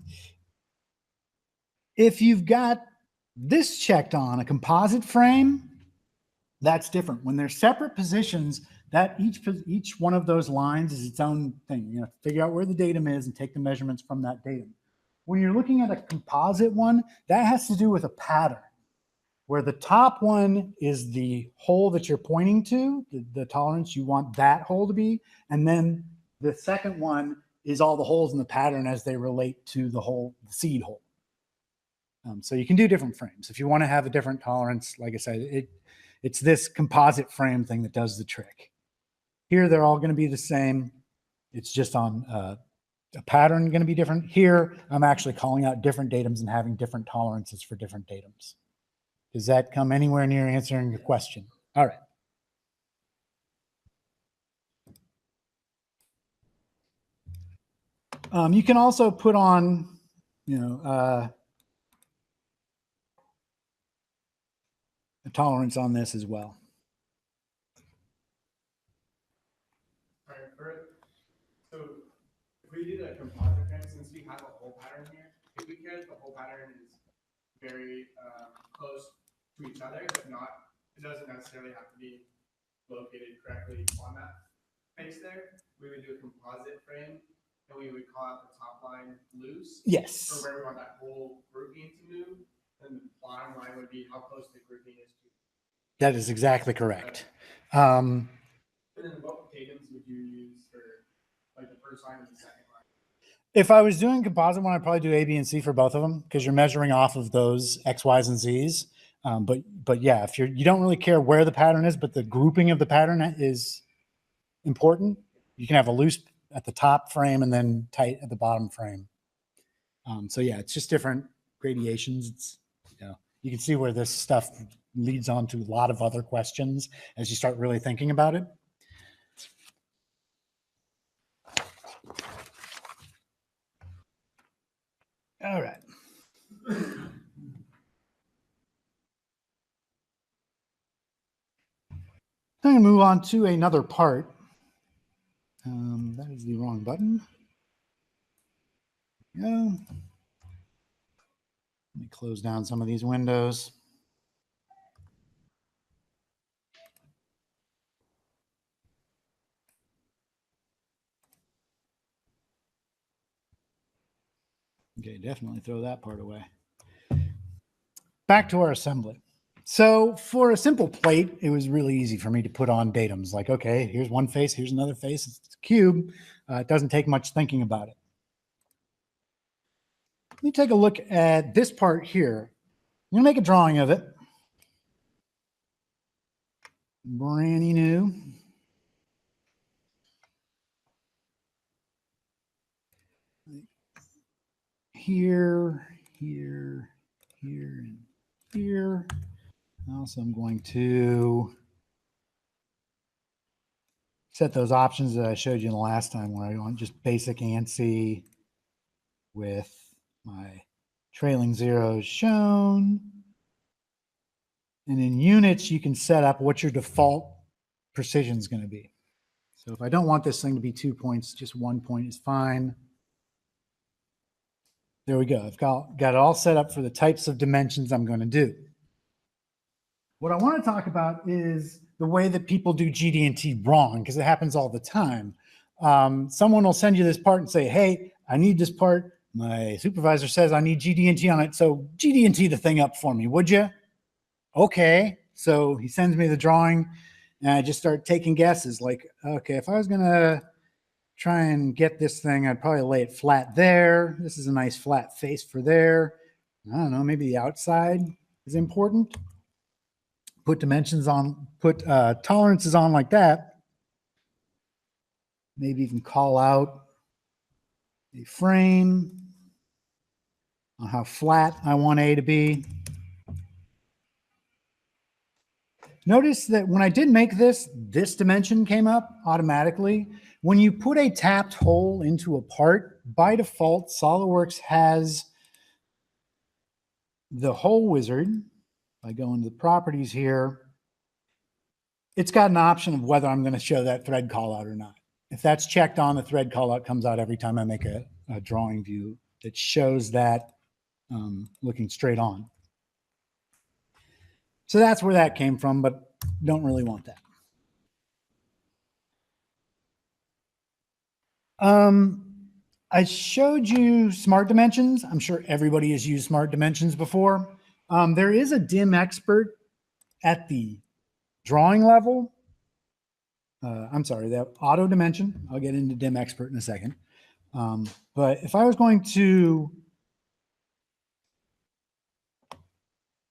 If you've got this checked on, a composite frame, that's different. When they're separate positions, that each one of those lines is its own thing. You have to figure out where the datum is and take the measurements from that datum. When you're looking at a composite one, that has to do with a pattern, where the top one is the hole that you're pointing to, the tolerance you want that hole to be, and then the second one is all the holes in the pattern as they relate to the seed hole. So you can do different frames. If you want to have a different tolerance, like I said, it's this composite frame thing that does the trick. Here, they're all going to be the same. It's just on a pattern going to be different. Here, I'm actually calling out different datums and having different tolerances for different datums. Does that come anywhere near answering your question? All right. You can also put on, a tolerance on this as well. All right, so if we did a composite frame, since we have a hole pattern here, if we care that the hole pattern is very close to each other, but not, it doesn't necessarily have to be located correctly on that face there, we would do a composite frame and we would call out the top line loose. Yes. For where we want that whole grouping to move, and the bottom line would be how close the grouping is to. That is exactly correct. And then what datums would you use for like the first line and the second line? If I was doing composite one, I'd probably do A, B, and C for both of them because you're measuring off of those X, Y's, and Z's. But yeah, if you don't really care where the pattern is, but the grouping of the pattern is important, you can have a loose at the top frame and then tight at the bottom frame. So yeah, it's just different gradations. It's, you can see where this stuff leads on to a lot of other questions as you start really thinking about it. All right. I'm going to move on to another part. That is the wrong button. Yeah. Let me close down some of these windows. Okay, definitely throw that part away. back to our assembly. So for a simple plate, it was really easy for me to put on datums. Like, okay, here's one face, here's another face. It's a cube. It doesn't take much thinking about it. Let me take a look at this part here. I'm going to make a drawing of it. Brand new. Here, here, here, and here. Also, I'm going to set those options that I showed you in the last time where I want just basic ANSI with my trailing zeros shown. And in units, you can set up what your default precision is going to be. So if I don't want this thing to be 2 points, just 1 point is fine. There we go. I've got it all set up for the types of dimensions I'm going to do. What I want to talk about is the way that people do GD&T wrong, because it happens all the time. Someone will send you this part and say, hey, I need this part. My supervisor says I need GD&T on it. So GD&T the thing up for me, would you? Okay. So he sends me the drawing and I just start taking guesses like, okay, if I was going to try and get this thing, I'd probably lay it flat there. This is a nice flat face for there. I don't know, maybe the outside is important. Put dimensions on, put tolerances on like that. Maybe even call out a frame on how flat I want A to be. Notice that when I did make this, this dimension came up automatically. When you put a tapped hole into a part, by default, SolidWorks has the hole wizard. If I go into the properties here, it's got an option of whether I'm going to show that thread callout or not. If that's checked on, the thread callout comes out every time I make a drawing view that shows that looking straight on. So that's where that came from, but don't really want that. I showed you smart dimensions. I'm sure everybody has used smart dimensions before. There is a DimExpert at the drawing level. I'm sorry, that auto dimension. I'll get into DimExpert in a second. But if I was going to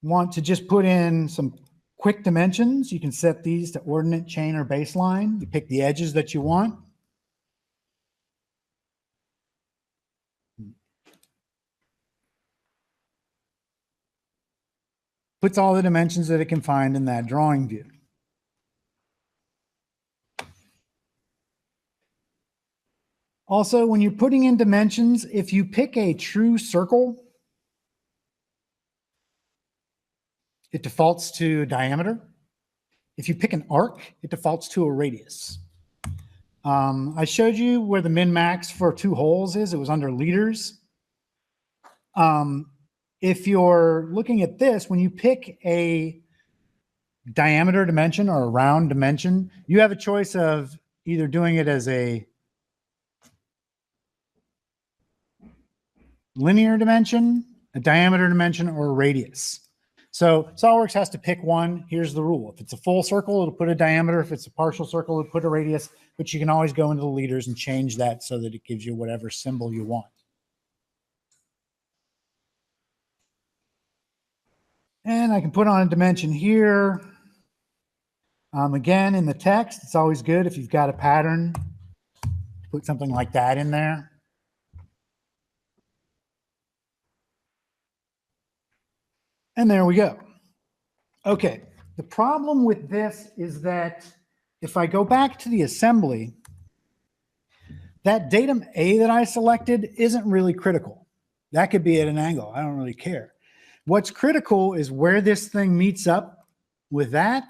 want to just put in some quick dimensions, you can set these to ordinate, chain, or baseline. You pick the edges that you want. Puts all the dimensions that it can find in that drawing view. Also, when you're putting in dimensions, if you pick a true circle, it defaults to diameter. If you pick an arc, it defaults to a radius. I showed you where the min-max for 2 holes is. It was under liters. If you're looking at this, when you pick a diameter dimension or a round dimension, you have a choice of either doing it as a linear dimension, a diameter dimension, or a radius. So SolidWorks has to pick one. Here's the rule. If it's a full circle, it'll put a diameter. If it's a partial circle, it'll put a radius, but you can always go into the liters and change that so that it gives you whatever symbol you want. And I can put on a dimension here. Again, in the text, it's always good if you've got a pattern, put something like that in there. And there we go. Okay, the problem with this is that if I go back to the assembly, that datum A that I selected isn't really critical. That could be at an angle. I don't really care. What's critical is where this thing meets up with that.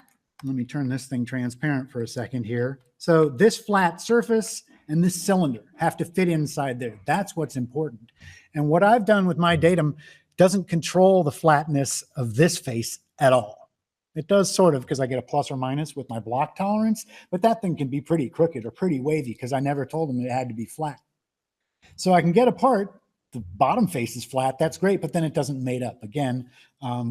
Let me turn this thing transparent for a second here. So this flat surface and this cylinder have to fit inside there. That's what's important. And what I've done with my datum doesn't control the flatness of this face at all. It does sort of, because I get a plus or minus with my block tolerance, but that thing can be pretty crooked or pretty wavy because I never told them it had to be flat. So I can get a part the bottom face is flat, that's great, but then it doesn't mate up. Again,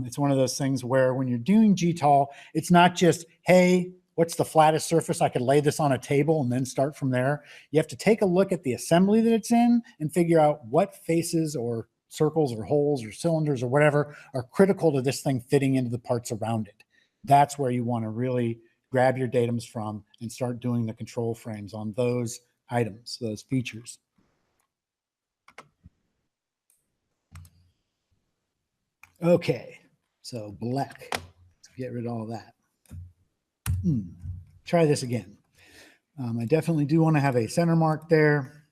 it's one of those things where when you're doing GTOL, it's not just, hey, what's the flattest surface? I could lay this on a table and then start from there. You have to take a look at the assembly that it's in and figure out what faces or circles or holes or cylinders or whatever are critical to this thing fitting into the parts around it. That's where you want to really grab your datums from and start doing the control frames on those items, those features. Okay, so black. Let's get rid of all that. Try this again. I definitely do want to have a center mark there.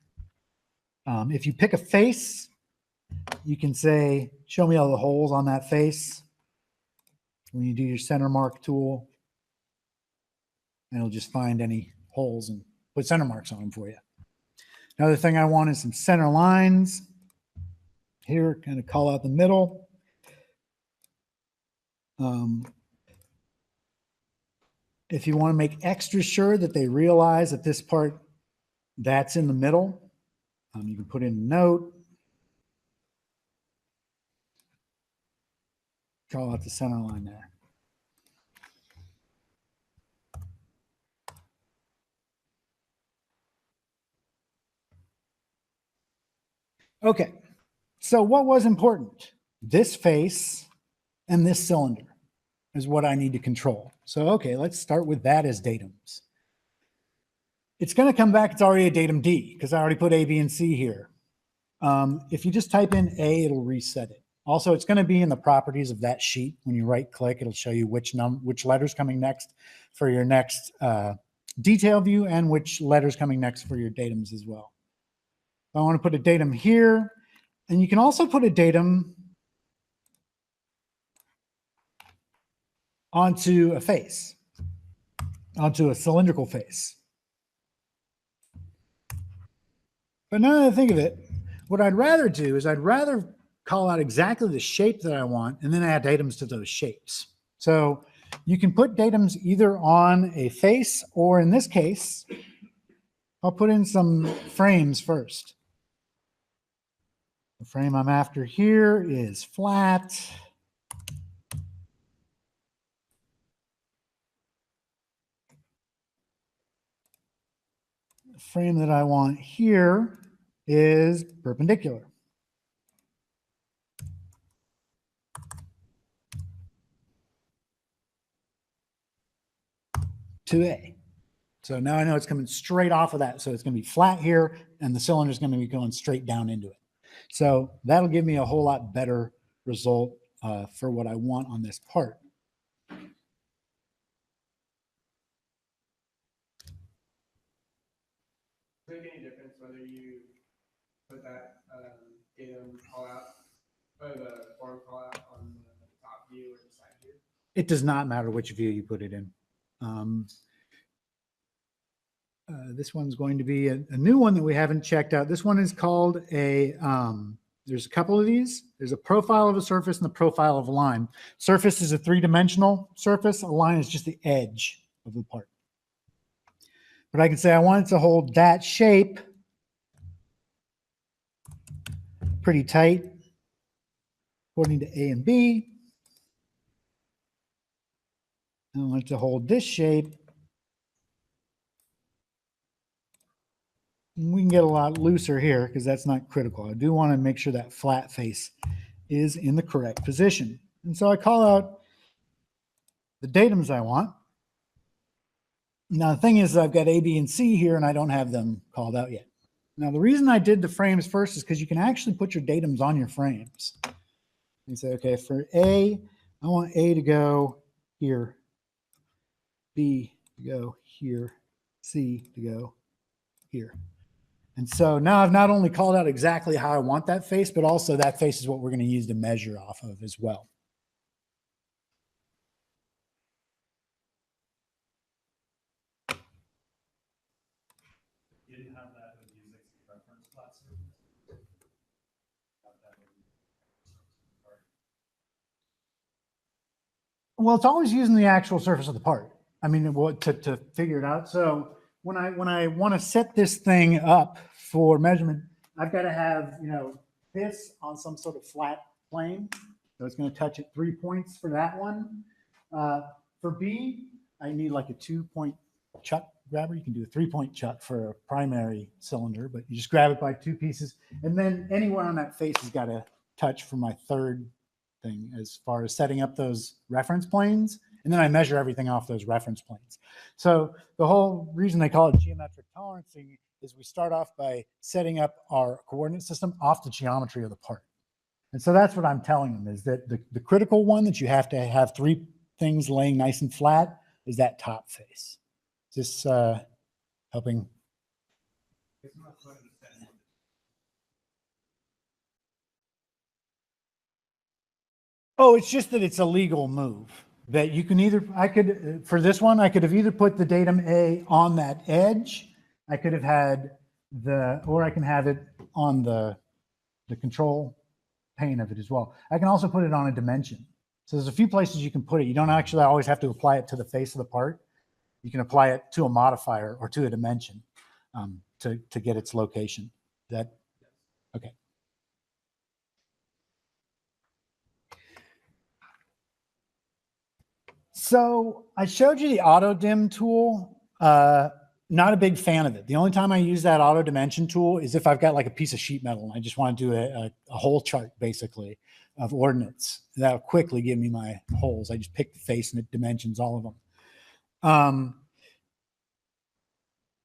If you pick a face, you can say, show me all the holes on that face. When you do your center mark tool, and it'll just find any holes and put center marks on them for you. Another thing I want is some center lines. Here, kind of call out the middle. If you want to make extra sure that they realize that this part that's in the middle, you can put in a note. Call out the center line there. Okay, so what was important? This face and this cylinder is what I need to control. So, okay, let's start with that as datums. It's going to come back, it's already a datum D because I already put A, B, and C here. If you just type in A, it'll reset it. Also, it's going to be in the properties of that sheet. When you right click, it'll show you which letter's coming next for your next detail view and which letter's coming next for your datums as well. I want to put a datum here, and you can also put a datum onto a face, onto a cylindrical face. But now that I think of it, what I'd rather do is I'd rather call out exactly the shape that I want and then add datums to those shapes. So you can put datums either on a face, or in this case, I'll put in some frames first. The frame I'm after here is flat. The frame that I want here is perpendicular. To A. So now I know it's coming straight off of that. So it's going to be flat here, and the cylinder is going to be going straight down into it. So that'll give me a whole lot better result for what I want on this part. Does it make any difference whether you put that datum call out or the form call out on the top view or the side view? It does not matter which view you put it in. This one's going to be a new one that we haven't checked out. This one is called a, there's a couple of these. There's a profile of a surface and the profile of a line. Surface is a three-dimensional surface. A line is just the edge of the part. But I can say I want it to hold that shape pretty tight according to A and B. I want it to hold this shape. We can get a lot looser here because that's not critical. I do want to make sure that flat face is in the correct position. And so I call out the datums I want. Now, the thing is, I've got A, B, and C here, and I don't have them called out yet. Now, the reason I did the frames first is because you can actually put your datums on your frames. You say, okay, for A, I want A to go here, B to go here, C to go here. And so now I've not only called out exactly how I want that face, but also that face is what we're going to use to measure off of as well. You didn't have that with music reference classes? Well, it's always using the actual surface of the part. I mean, to figure it out. So when I want to set this thing up for measurement, I've got to have, this on some sort of flat plane. So it's going to touch at 3 points for that one. For B, I need like a 2-point chuck grabber. You can do a 3-point chuck for a primary cylinder, but you just grab it by 2 pieces. And then anywhere on that face has got to touch for my third thing as far as setting up those reference planes. And then I measure everything off those reference planes. So the whole reason they call it geometric tolerancing is we start off by setting up our coordinate system off the geometry of the part. And so that's what I'm telling them is that the critical one that you have to have 3 things laying nice and flat is that top face. Is this helping? Oh, it's just that it's a legal move that you can either, I could, for this one, I could have either put the datum A on that edge. I could have had or I can have it on the control pane of it as well. I can also put it on a dimension. So there's a few places you can put it. You don't actually always have to apply it to the face of the part. You can apply it to a modifier or to a dimension to get its location. Okay. So I showed you the auto dim tool. Not a big fan of it. The only time I use that auto dimension tool is if I've got like a piece of sheet metal and I just want to do a hole chart basically of ordinates. That'll quickly give me my holes. I just pick the face and it dimensions all of them.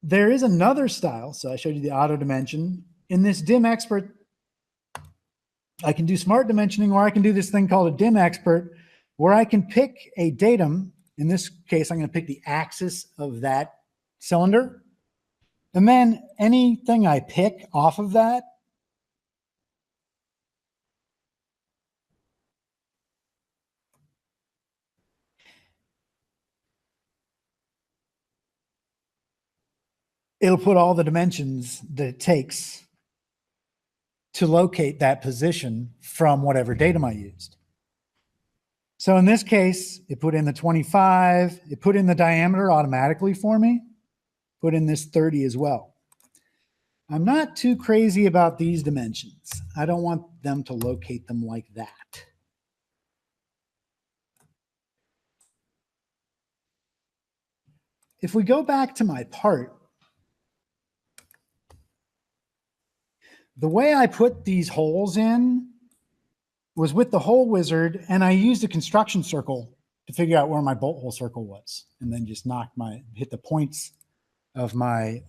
There is another style. So I showed you the auto dimension. In this DimExpert, I can do smart dimensioning, or I can do this thing called a DimExpert, where I can pick a datum. In this case, I'm going to pick the axis of that cylinder. And then anything I pick off of that, it'll put all the dimensions that it takes to locate that position from whatever datum I used. So in this case, it put in the 25, it put in the diameter automatically for me, put in this 30 as well. I'm not too crazy about these dimensions. I don't want them to locate them like that. If we go back to my part, the way I put these holes in was with the hole wizard, and I used a construction circle to figure out where my bolt hole circle was, and then just hit the points of my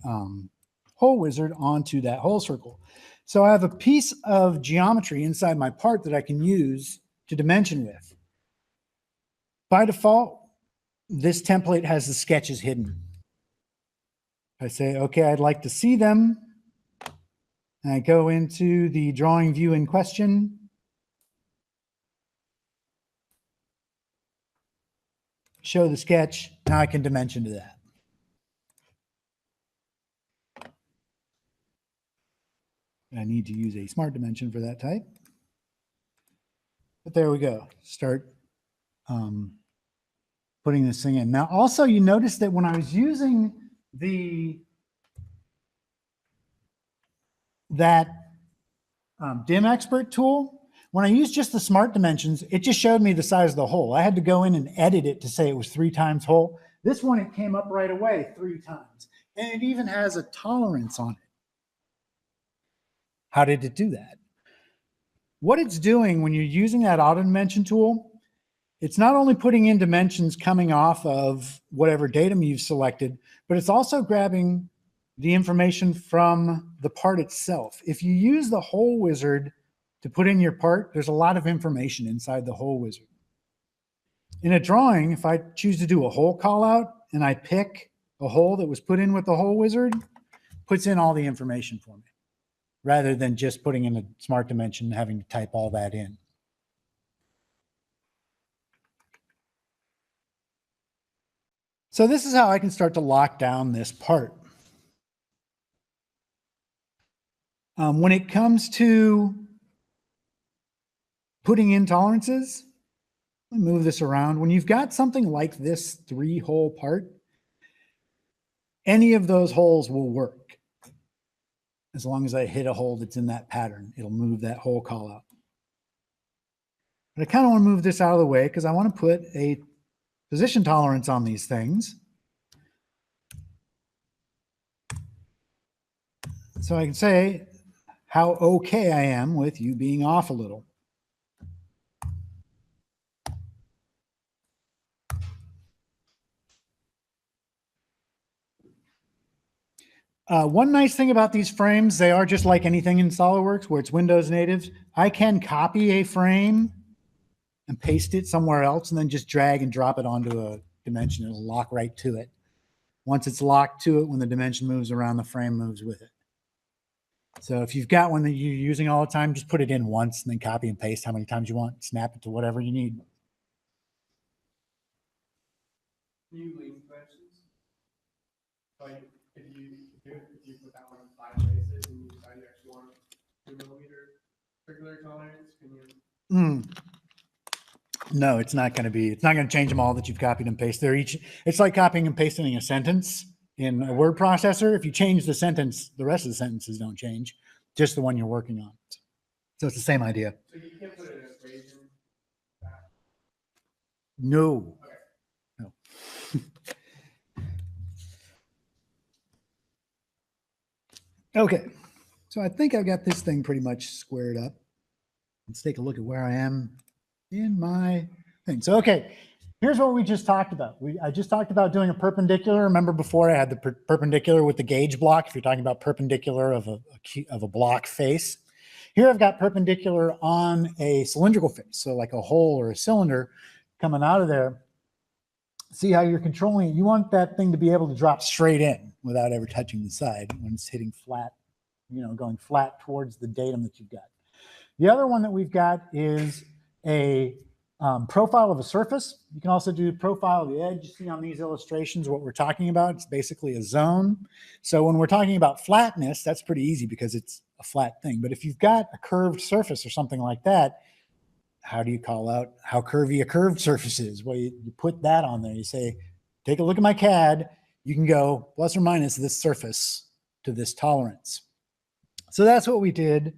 hole wizard onto that hole circle. So I have a piece of geometry inside my part that I can use to dimension with. By default, this template has the sketches hidden. I say, okay, I'd like to see them. And I go into the drawing view in question. Show the sketch. Now I can dimension to that. I need to use a smart dimension for that type. But there we go. Start putting this thing in. Now, also, you notice that when I was using that DimExpert tool, when I used just the smart dimensions, it just showed me the size of the hole. I had to go in and edit it to say it was 3 times hole. This one, it came up right away 3 times. And it even has a tolerance on it. How did it do that? What it's doing when you're using that auto dimension tool, it's not only putting in dimensions coming off of whatever datum you've selected, but it's also grabbing the information from the part itself. If you use the hole wizard to put in your part, there's a lot of information inside the hole wizard. In a drawing, if I choose to do a hole call out and I pick a hole that was put in with the hole wizard, puts in all the information for me, rather than just putting in a smart dimension and having to type all that in. So this is how I can start to lock down this part. When it comes to putting in tolerances, let me move this around. When you've got something like this 3-hole part, any of those holes will work. as long as I hit a hole that's in that pattern, it'll move that whole call out. But I kind of want to move this out of the way because I want to put a position tolerance on these things. So I can say how okay I am with you being off a little. One nice thing about these frames, they are just like anything in SolidWorks where it's Windows native. I can copy a frame and paste it somewhere else and then just drag and drop it onto a dimension. It'll lock right to it. Once it's locked to it, when the dimension moves around, the frame moves with it. So if you've got one that you're using all the time, just put it in once and then copy and paste how many times you want. Snap it to whatever you need. New link dimensions. Like if you put that one in 5 places and you decide you actually want 2mm circular tolerance, can you? No, it's not going to change them all that you've copied and pasted. It's like copying and pasting a sentence in a word processor. If you change the sentence, the rest of the sentences don't change, just the one you're working on. So it's the same idea. So you can't put an equation back? No. Okay. No. Okay. So I think I've got this thing pretty much squared up. Let's take a look at where I am in my thing. So, okay, here's what we just talked about. I just talked about doing a perpendicular. Remember before I had the perpendicular with the gauge block, if you're talking about perpendicular of a block face. Here I've got perpendicular on a cylindrical face, so like a hole or a cylinder coming out of there. See how you're controlling it. You want that thing to be able to drop straight in without ever touching the side when it's hitting flat, going flat towards the datum that you've got. The other one that we've got is a profile of a surface. You can also do profile of the edge. You see on these illustrations what we're talking about. It's basically a zone. So when we're talking about flatness, that's pretty easy because it's a flat thing. But if you've got a curved surface or something like that, how do you call out how curvy a curved surface is? Well, you put that on there. You say, take a look at my CAD. You can go plus or minus this surface to this tolerance. So that's what we did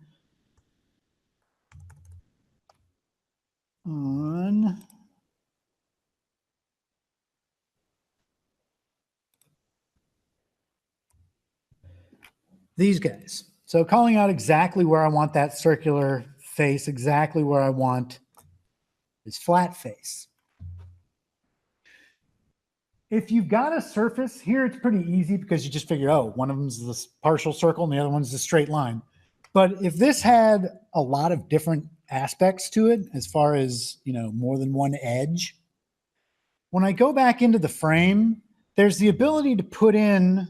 on these guys. So calling out exactly where I want that circular face, exactly where I want this flat face. If you've got a surface here, it's pretty easy because you just figure, oh, one of them is this partial circle and the other one's the straight line. But if this had a lot of different aspects to it, as far as, more than one edge, when I go back into the frame, there's the ability to put in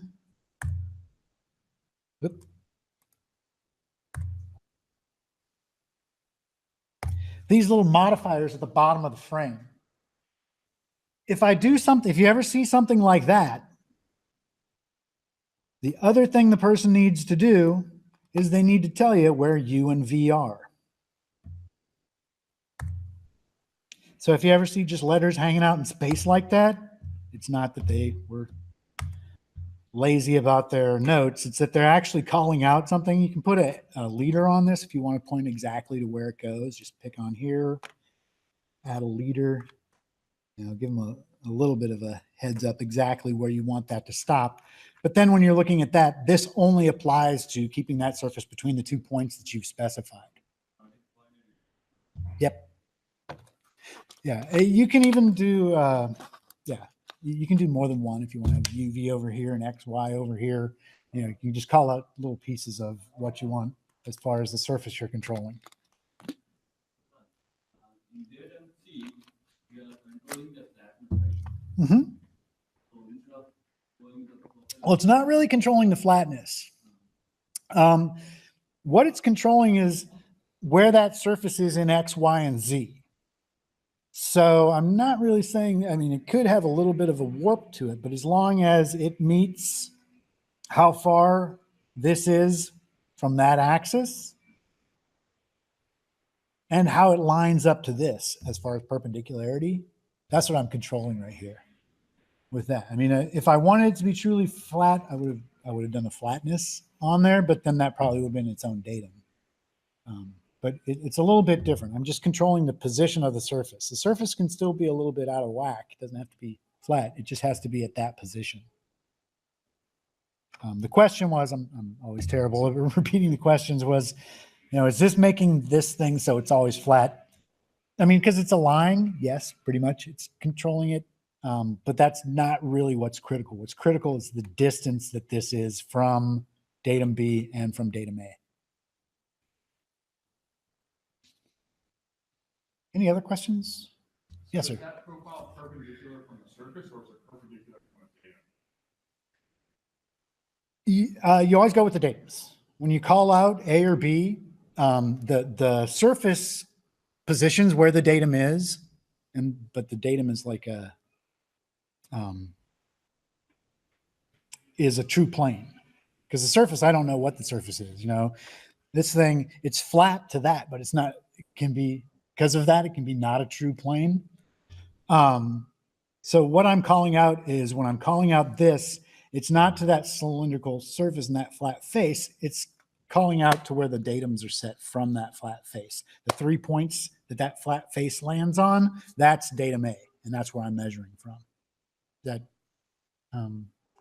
these little modifiers at the bottom of the frame. If I do something, if you ever see something like that, the other thing the person needs to do is they need to tell you where U and V are. So if you ever see just letters hanging out in space like that, it's not that they were lazy about their notes. It's that they're actually calling out something. You can put a leader on this if you want to point exactly to where it goes. Just pick on here, add a leader, give them a little bit of a heads up exactly where you want that to stop. But then when you're looking at that, this only applies to keeping that surface between the 2 points that you've specified. Yep. Yeah, you can even do, you can do more than one if you want to have UV over here and XY over here. You can just call out little pieces of what you want as far as the surface you're controlling. Mm-hmm. Well, it's not really controlling the flatness. What it's controlling is where that surface is in X, Y, and Z. So I'm not really saying, it could have a little bit of a warp to it, but as long as it meets how far this is from that axis and how it lines up to this as far as perpendicularity, that's what I'm controlling right here with that. If I wanted it to be truly flat, I would have done the flatness. on there, but then that probably would have been its own datum. But it's a little bit different. I'm just controlling the position of the surface. The surface can still be a little bit out of whack. It doesn't have to be flat. It just has to be at that position. The question was, I'm always terrible at repeating the questions, was, is this making this thing so it's always flat? I mean, because it's a line, yes, pretty much. It's controlling it. But that's not really what's critical. What's critical is the distance that this is from datum B and from datum A. Any other questions? Yes, sir. Is that profile perpendicular from the surface or is it perpendicular from the datum? You always go with the datums. When you call out A or B, the surface positions where the datum is, but the datum is like is a true plane. Because the surface, I don't know what the surface is. This thing, it's flat to that, but it's not. It can be, because of that, it can be not a true plane. So what I'm calling out is, when I'm calling out this, it's not to that cylindrical surface and that flat face. It's calling out to where the datums are set from that flat face. The 3 points that flat face lands on, that's datum A, and that's where I'm measuring from. That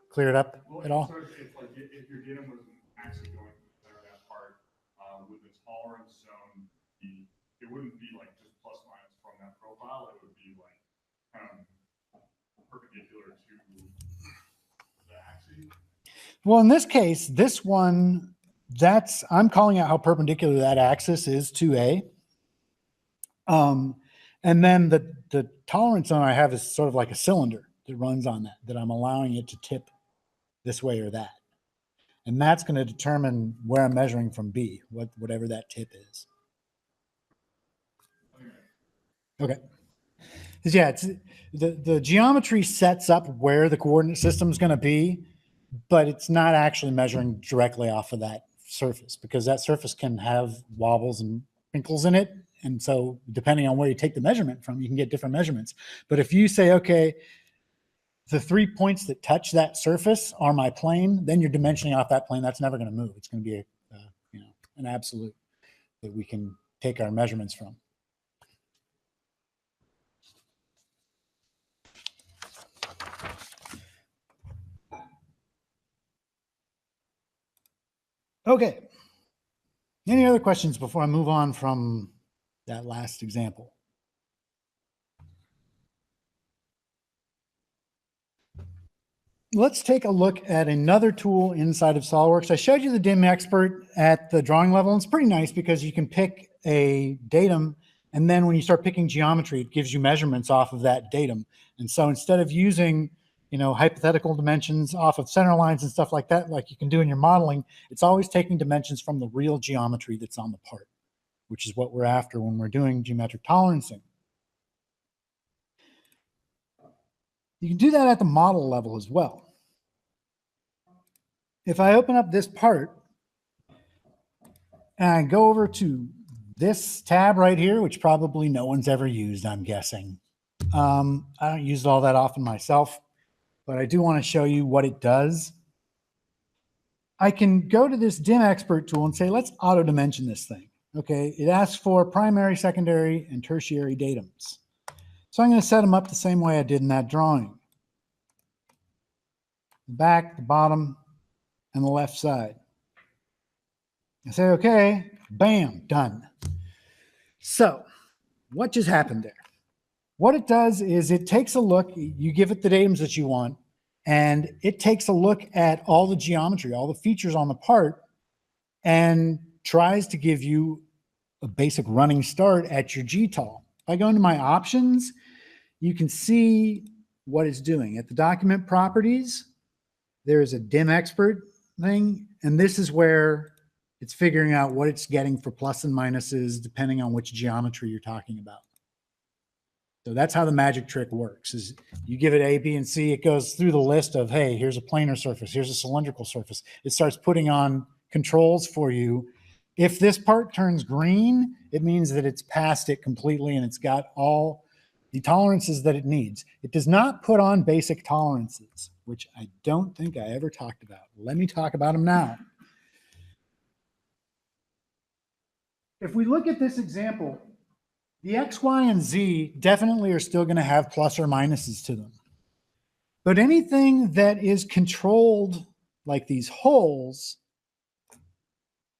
clear it up at all? So it's like if your datum was actually going to the center of that part with the tolerance zone, it wouldn't be like just plus minus from that profile. It would be like perpendicular to the axis. Well, in this case, this one, I'm calling out how perpendicular that axis is to A. And then the tolerance zone I have is sort of like a cylinder that runs on that I'm allowing it to tip this way or that. And that's going to determine where I'm measuring from B, whatever that tip is. Okay. Yeah, it's the geometry sets up where the coordinate system is going to be, but it's not actually measuring directly off of that surface, because that surface can have wobbles and wrinkles in it. And so depending on where you take the measurement from, you can get different measurements. But if you say, okay, the 3 points that touch that surface are my plane, then you're dimensioning off that plane. That's never going to move. It's going to be an absolute that we can take our measurements from. Okay. Any other questions before I move on from that last example? Let's take a look at another tool inside of SolidWorks. I showed you the DimExpert at the drawing level. And it's pretty nice because you can pick a datum, and then when you start picking geometry, it gives you measurements off of that datum. And so instead of using hypothetical dimensions off of center lines and stuff like that, like you can do in your modeling, it's always taking dimensions from the real geometry that's on the part, which is what we're after when we're doing geometric tolerancing. You can do that at the model level as well. If I open up this part and I go over to this tab right here, which probably no one's ever used, I'm guessing. I don't use it all that often myself, but I do want to show you what it does. I can go to this DimExpert tool and say, let's auto dimension this thing. Okay, it asks for primary, secondary, and tertiary datums. So I'm going to set them up the same way I did in that drawing. The back, the bottom, and the left side. I say, okay, bam, done. So what just happened there? What it does is it takes a look, you give it the datums that you want, and it takes a look at all the geometry, all the features on the part, and tries to give you a basic running start at your GTOL. If I go into my options, you can see what it's doing. At the document properties, there is a DimExpert thing, and this is where it's figuring out what it's getting for plus and minuses depending on which geometry you're talking about. So that's how the magic trick works, is you give it A, B, and C, it goes through the list of, hey, here's a planar surface, here's a cylindrical surface. It starts putting on controls for you. If this part turns green, it means that it's passed it completely and it's got all the tolerances that it needs. It does not put on basic tolerances, which I don't think I ever talked about. Let me talk about them now. if we look at this example, the X, Y, and Z definitely are still going to have plus or minuses to them. But anything that is controlled, like these holes,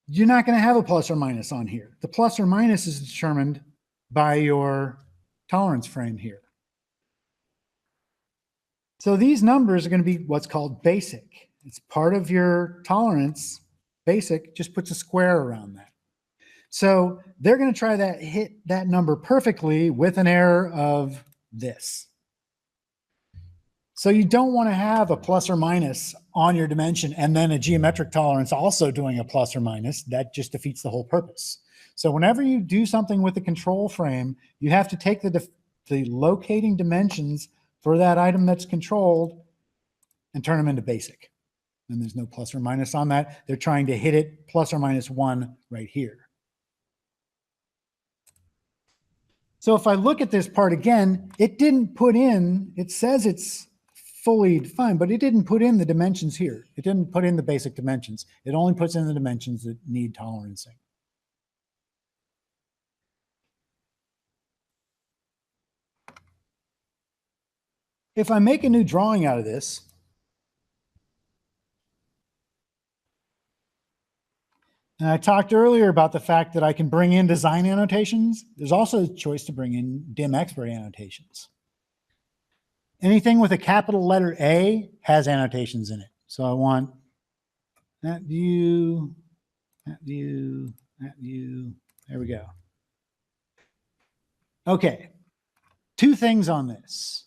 you're not going to have a plus or minus on here. The plus or minus is determined by your tolerance frame here. So these numbers are going to be what's called basic. It's part of your tolerance. Basic just puts a square around that. So they're going to try that, hit that number perfectly with an error of this. So you don't want to have a plus or minus on your dimension and then a geometric tolerance also doing a plus or minus. That just defeats the whole purpose. So whenever you do something with the control frame, you have to take the locating dimensions for that item that's controlled and turn them into basic. And there's no plus or minus on that. They're trying to hit it plus or minus 1 right here. So if I look at this part again, it didn't put in, it says it's fully defined, but it didn't put in the dimensions here. It didn't put in the basic dimensions. It only puts in the dimensions that need tolerancing. If I make a new drawing out of this, and I talked earlier about the fact that I can bring in design annotations. There's also a choice to bring in DimExpert annotations. Anything with a capital letter A has annotations in it. So I want that view, that view, that view. There we go. Okay, 2 things on this.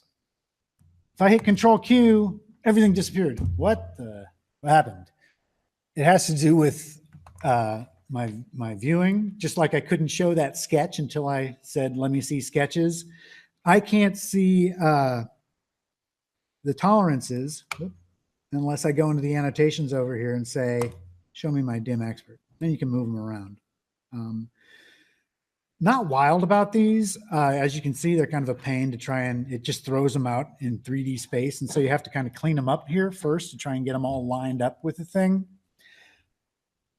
If I hit Control Q, everything disappeared. What happened? It has to do with my viewing. Just like I couldn't show that sketch until I said, let me see sketches. I can't see the tolerances unless I go into the annotations over here and say, show me my DimExpert. Then you can move them around. Not wild about these. As you can see, they're kind of a pain to try and, it just throws them out in 3D space. And so you have to kind of clean them up here first to try and get them all lined up with the thing.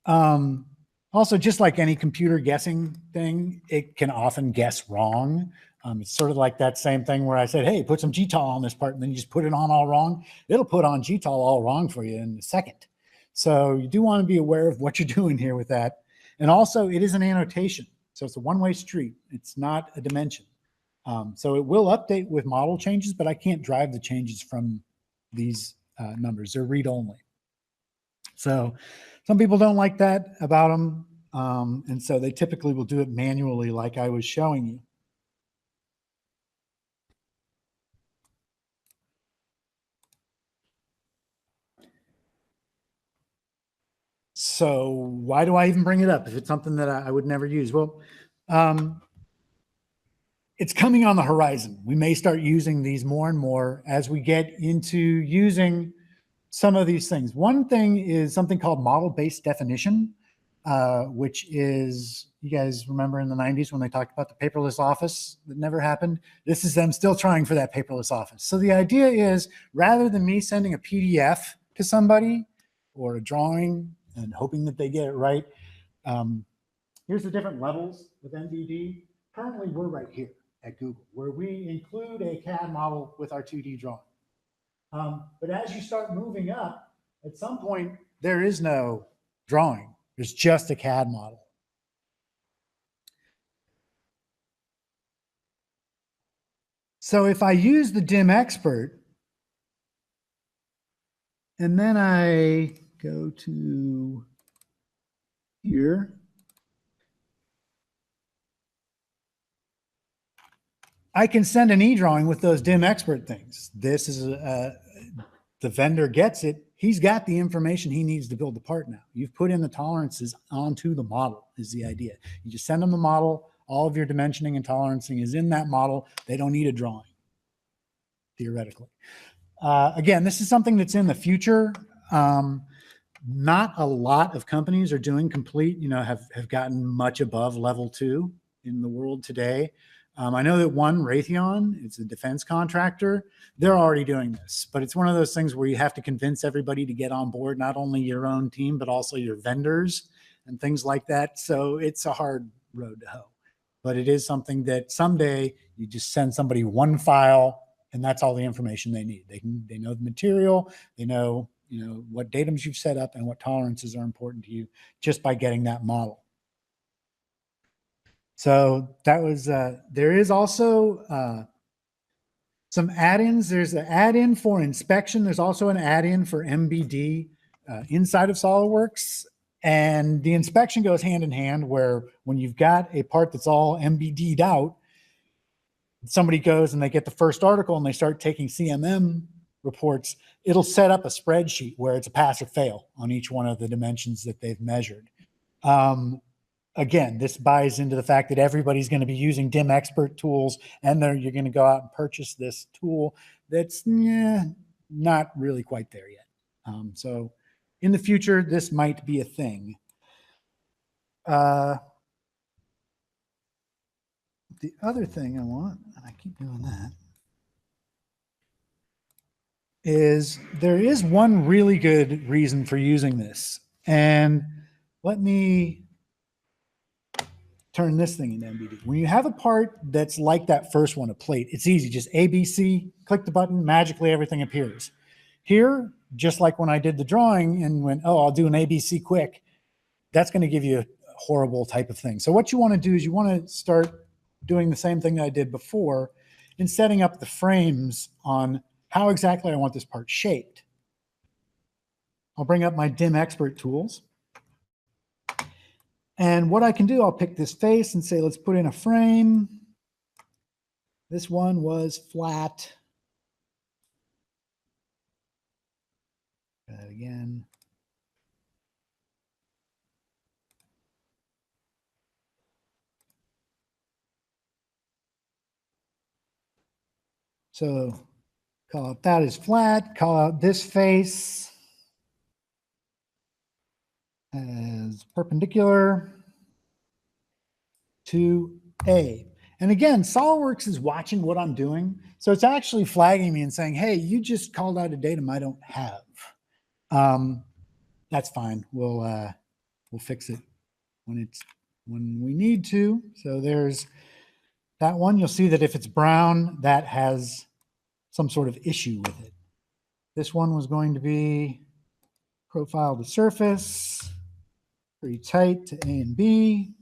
Also, just like any computer guessing thing, it can often guess wrong. It's sort of like that same thing where I said, hey, put some GTOL on this part, and then you just put it on all wrong. It'll put on GTOL all wrong for you in a second. So you do want to be aware of what you're doing here with that. And also, it is an annotation. So it's a one-way street. It's not a dimension. So it will update with model changes, but I can't drive the changes from these numbers. They're read-only. So some people don't like that about them. And so they typically will do it manually like I was showing you. So why do I even bring it up if it's something that I would never use? Well, it's coming on the horizon. We may start using these more and more as we get into using some of these things. One thing is something called model-based definition, which is, you guys remember in the 90s when they talked about the paperless office that never happened? This is them still trying for that paperless office. So the idea is, rather than me sending a PDF to somebody or a drawing and hoping that they get it right, here's the different levels with MDD. Currently, we're right here at Google, where we include a CAD model with our 2D drawing. But as you start moving up, at some point, there is no drawing. There's just a CAD model. So if I use the DimExpert, and then I go to here, I can send an e-drawing with those DimExpert things. This is the vendor gets it. He's got the information he needs to build the part now. You've put in the tolerances onto the model is the idea. You just send them the model. All of your dimensioning and tolerancing is in that model. They don't need a drawing, theoretically. Again, this is something that's in the future. Not a lot of companies are doing complete, have gotten much above level 2 in the world today. I know that one, Raytheon, it's a defense contractor. They're already doing this, but it's one of those things where you have to convince everybody to get on board, not only your own team, but also your vendors and things like that. So it's a hard road to hoe. But it is something that someday you just send somebody one file and that's all the information they need. They know the material, they know, what datums you've set up and what tolerances are important to you just by getting that model. So that was, there is also some add-ins. There's an add-in for inspection. There's also an add-in for MBD inside of SolidWorks. And the inspection goes hand in hand, where when you've got a part that's all MBD'd out, somebody goes and they get the first article and they start taking CMM reports, it'll set up a spreadsheet where it's a pass or fail on each one of the dimensions that they've measured. Again, this buys into the fact that everybody's going to be using DimExpert tools, and you're going to go out and purchase this tool that's not really quite there yet. So in the future, this might be a thing. The other thing I want, and I keep doing that, is there is one really good reason for using this. And let me turn this thing into MBD. When you have a part that's like that first one, a plate, it's easy. Just ABC, click the button, magically everything appears. Here, just like when I did the drawing and went, oh, I'll do an ABC quick, that's going to give you a horrible type of thing. So what you want to do is you want to start doing the same thing that I did before in setting up the frames on how exactly I want this part shaped. I'll bring up my DimExpert tools. And what I can do, I'll pick this face and say, let's put in a frame. This one was flat. Try that again. So call out that as flat, call out this face as perpendicular to A. And again, SolidWorks is watching what I'm doing. So it's actually flagging me and saying, hey, you just called out a datum I don't have. That's fine. We'll fix it when we need to. So there's that one. You'll see that if it's brown, that has some sort of issue with it. This one was going to be profile to surface, pretty tight to A and B.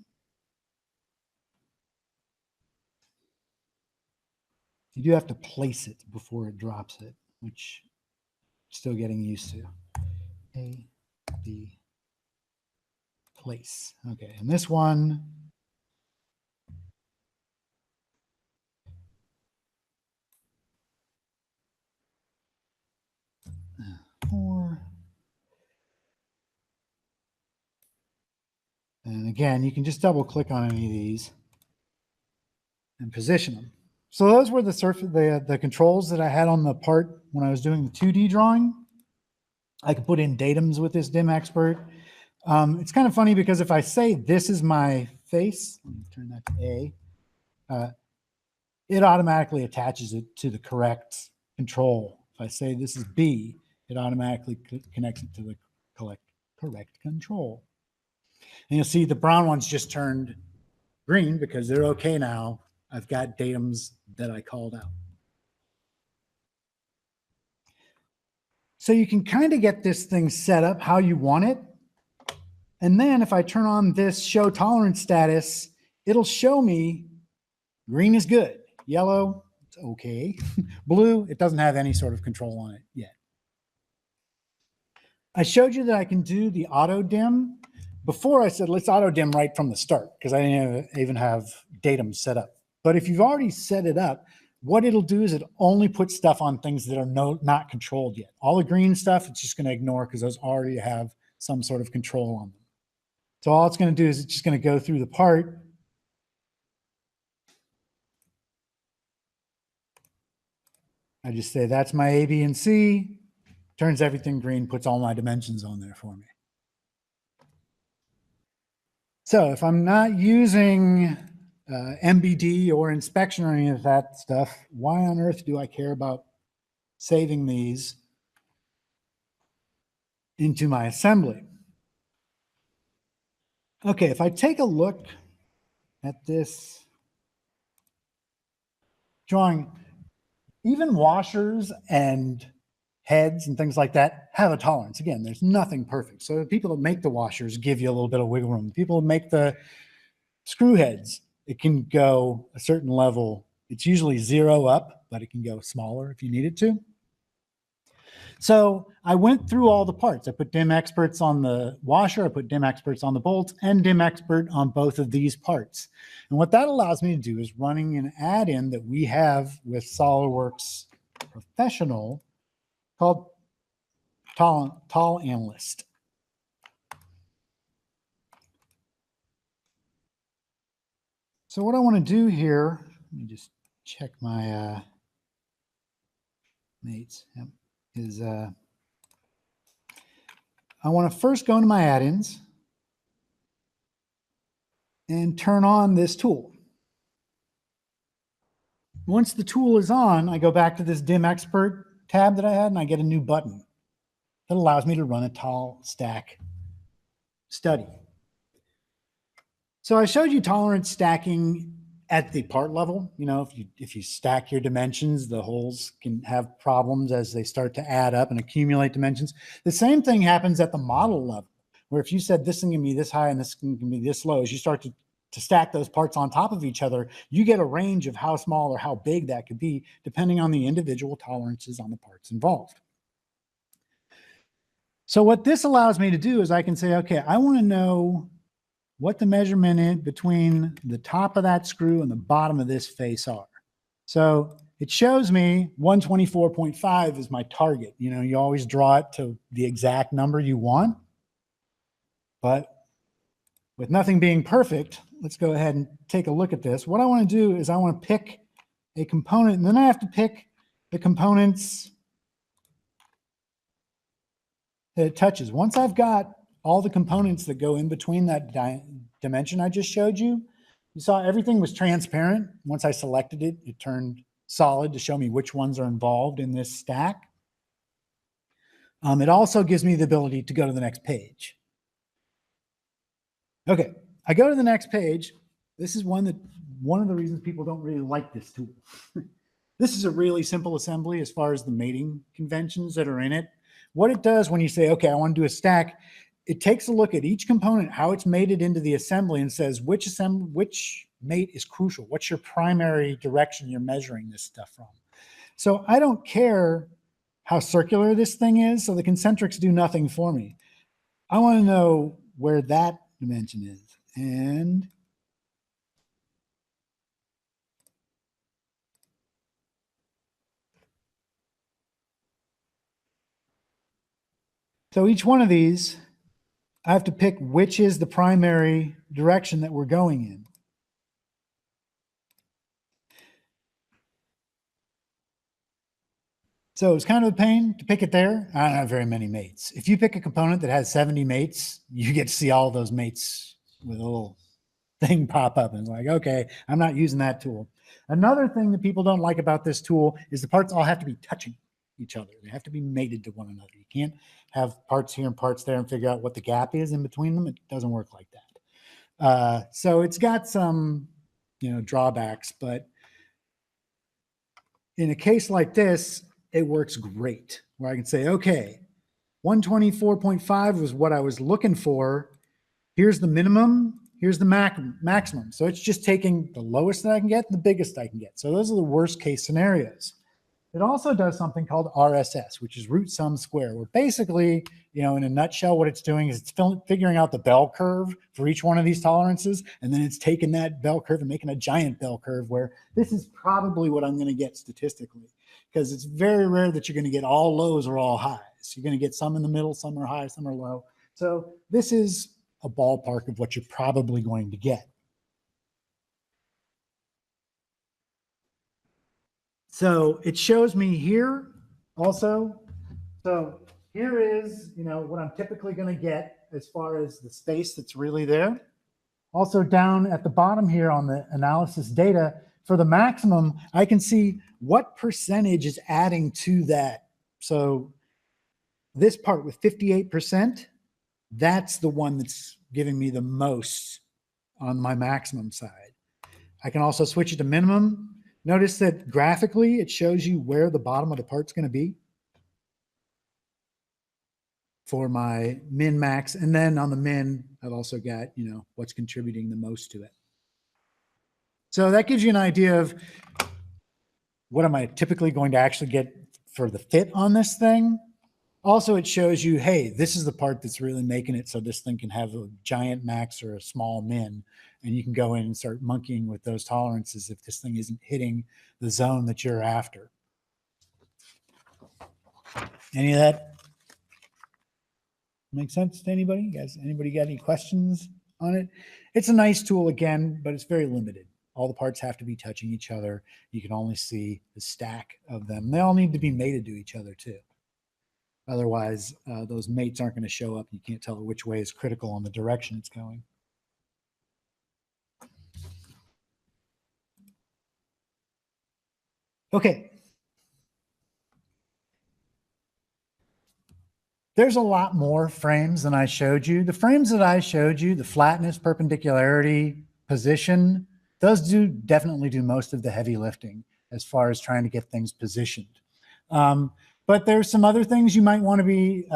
You do have to place it before it drops it, which I'm still getting used to. A, B, place. Okay, and this one, four. And again, you can just double click on any of these and position them. So those were the controls that I had on the part when I was doing the 2D drawing. I could put in datums with this DimExpert. It's kind of funny because if I say this is my face, let me turn that to A, it automatically attaches it to the correct control. If I say this is B, it automatically connects it to the correct control. And you'll see the brown ones just turned green because they're okay now. I've got datums that I called out. So you can kind of get this thing set up how you want it. And then if I turn on this show tolerance status, it'll show me green is good, yellow, it's okay. Blue, it doesn't have any sort of control on it yet. I showed you that I can do the auto dim. Before I said, let's auto dim right from the start because I didn't even have datum set up. But if you've already set it up, what it'll do is it only puts stuff on things that are not controlled yet. All the green stuff, it's just going to ignore because those already have some sort of control on them. So all it's going to do is it's just going to go through the part. I just say, that's my A, B, and C, turns everything green, puts all my dimensions on there for me. So if I'm not using MBD or inspection or any of that stuff, why on earth do I care about saving these into my assembly? Okay, if I take a look at this drawing, even washers and heads and things like that have a tolerance. Again, there's nothing perfect. So the people that make the washers give you a little bit of wiggle room. The people that make the screw heads, it can go a certain level. It's usually 0 up, but it can go smaller if you need it to. So I went through all the parts. I put DimExperts on the washer, I put DimExperts on the bolts, and DimExpert on both of these parts. And what that allows me to do is running an add-in that we have with SolidWorks Professional called Tall Analyst. So what I want to do here, let me just check my mates, yep, is I want to first go into my add-ins and turn on this tool. Once the tool is on, I go back to this DimExpert tab that I had and I get a new button that allows me to run a tall stack study. So I showed you tolerance stacking at the part level. You know, if you stack your dimensions, the holes can have problems as they start to add up and accumulate dimensions. The same thing happens at the model level, where if you said this thing can be this high and this can be this low, as you start to stack those parts on top of each other, you get a range of how small or how big that could be, depending on the individual tolerances on the parts involved. So what this allows me to do is I can say, okay, I want to know what the measurement is between the top of that screw and the bottom of this face are. So it shows me 124.5 is my target. You know, you always draw it to the exact number you want, but with nothing being perfect, let's go ahead and take a look at this. What I want to do is I want to pick a component, and then I have to pick the components that it touches. Once I've got all the components that go in between that dimension I just showed you, you saw everything was transparent. Once I selected it, it turned solid to show me which ones are involved in this stack. It also gives me the ability to go to the next page. Okay, I go to the next page. This is one of the reasons people don't really like this tool. This is a really simple assembly as far as the mating conventions that are in it. What it does when you say, okay, I want to do a stack, it takes a look at each component, how it's mated into the assembly, and says which mate is crucial. What's your primary direction you're measuring this stuff from? So I don't care how circular this thing is, so the concentrics do nothing for me. I want to know where that dimension is. And so each one of these, I have to pick which is the primary direction that we're going in. So it's kind of a pain to pick it there. I don't have very many mates. If you pick a component that has 70 mates, you get to see all those mates with a little thing pop up. And it's like, okay, I'm not using that tool. Another thing that people don't like about this tool is the parts all have to be touching each other. They have to be mated to one another. You can't have parts here and parts there and figure out what the gap is in between them. It doesn't work like that. So it's got some, drawbacks, but in a case like this, it works great, where I can say, okay, 124.5 was what I was looking for. Here's the minimum. Here's the maximum. So it's just taking the lowest that I can get, the biggest I can get. So those are the worst case scenarios. It also does something called RSS, which is root sum square, where basically, in a nutshell, what it's doing is it's figuring out the bell curve for each one of these tolerances. And then it's taking that bell curve and making a giant bell curve where this is probably what I'm going to get statistically, because it's very rare that you're going to get all lows or all highs. You're going to get some in the middle, some are high, some are low. So this is a ballpark of what you're probably going to get. So it shows me here also. So here is, what I'm typically going to get as far as the space that's really there. Also down at the bottom here on the analysis data, for the maximum, I can see what percentage is adding to that. So this part with 58%, that's the one that's giving me the most on my maximum side. I can also switch it to minimum. Notice that graphically it shows you where the bottom of the part's going to be for my min max. And then on the min, I've also got, what's contributing the most to it. So that gives you an idea of what am I typically going to actually get for the fit on this thing. Also, it shows you, hey, this is the part that's really making it so this thing can have a giant max or a small min. And you can go in and start monkeying with those tolerances if this thing isn't hitting the zone that you're after. Any of that make sense to anybody? Guys, anybody got any questions on it? It's a nice tool again, but it's very limited. All the parts have to be touching each other. You can only see the stack of them. They all need to be mated to each other too. Otherwise, those mates aren't going to show up. You can't tell which way is critical on the direction it's going. Okay. There's a lot more frames than I showed you. The frames that I showed you, the flatness, perpendicularity, position, those definitely do most of the heavy lifting as far as trying to get things positioned. But there's some other things you might want to be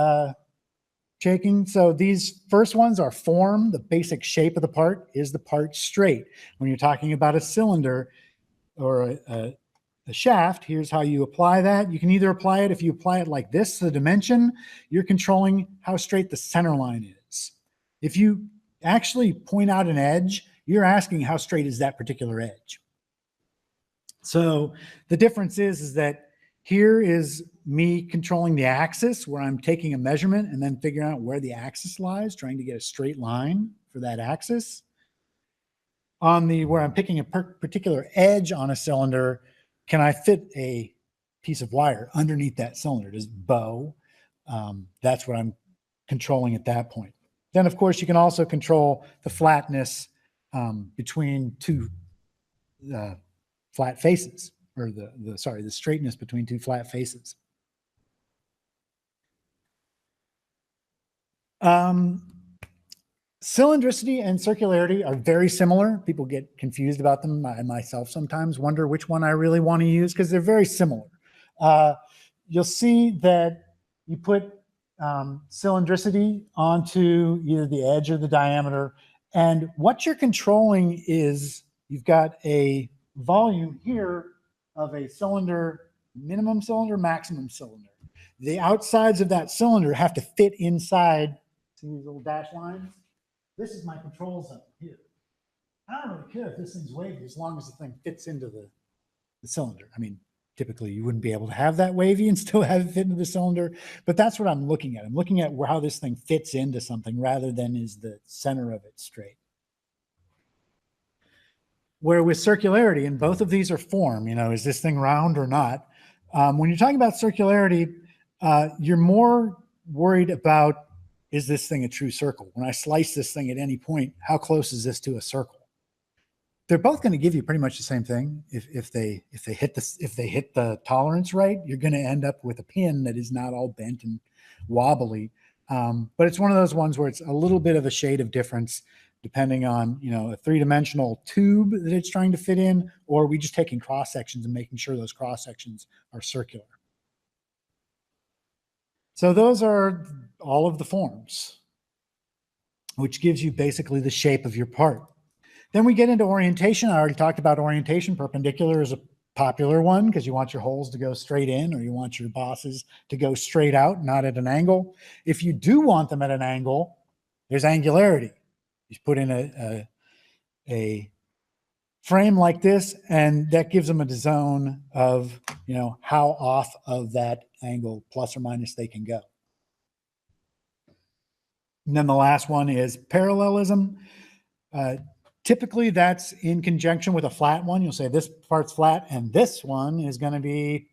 checking. So these first ones are form. The basic shape of the part. Is the part straight? When you're talking about a cylinder or a shaft, here's how you apply that. You can either apply it, if you apply it like this, the dimension, you're controlling how straight the center line is. If you actually point out an edge, you're asking how straight is that particular edge. So the difference is that here is me controlling the axis where I'm taking a measurement and then figuring out where the axis lies, trying to get a straight line for that axis. On the where I'm picking a particular edge on a cylinder, can I fit a piece of wire underneath that cylinder? Does it bow? That's what I'm controlling at that point. Then, of course, you can also control the flatness between two flat faces, or the straightness between two flat faces. Cylindricity and circularity are very similar. People get confused about them. I myself sometimes wonder which one I really want to use because they're very similar. You'll see that you put cylindricity onto either the edge or the diameter, and what you're controlling is you've got a volume here of a cylinder, minimum cylinder, maximum cylinder. The outsides of that cylinder have to fit inside. See these little dash lines? This is my control zone here. I don't really care if this thing's wavy as long as the thing fits into the cylinder. I mean, typically you wouldn't be able to have that wavy and still have it fit into the cylinder, but that's what I'm looking at. I'm looking at how this thing fits into something rather than is the center of it straight. Where with circularity, and both of these are form, is this thing round or not? When you're talking about circularity, you're more worried about, is this thing a true circle? When I slice this thing at any point, how close is this to a circle? They're both going to give you pretty much the same thing. If they hit the tolerance right, you're going to end up with a pin that is not all bent and wobbly. But it's one of those ones where it's a little bit of a shade of difference depending on, a three-dimensional tube that it's trying to fit in, or we just taking cross sections and making sure those cross sections are circular. So those are all of the forms, which gives you basically the shape of your part. Then we get into orientation. I already talked about orientation. Perpendicular is a popular one because you want your holes to go straight in, or you want your bosses to go straight out, not at an angle. If you do want them at an angle, there's angularity. You put in a frame like this, and that gives them a zone of, how off of that angle, plus or minus, they can go. And then the last one is parallelism. Typically, that's in conjunction with a flat one. You'll say this part's flat, and this one is going to be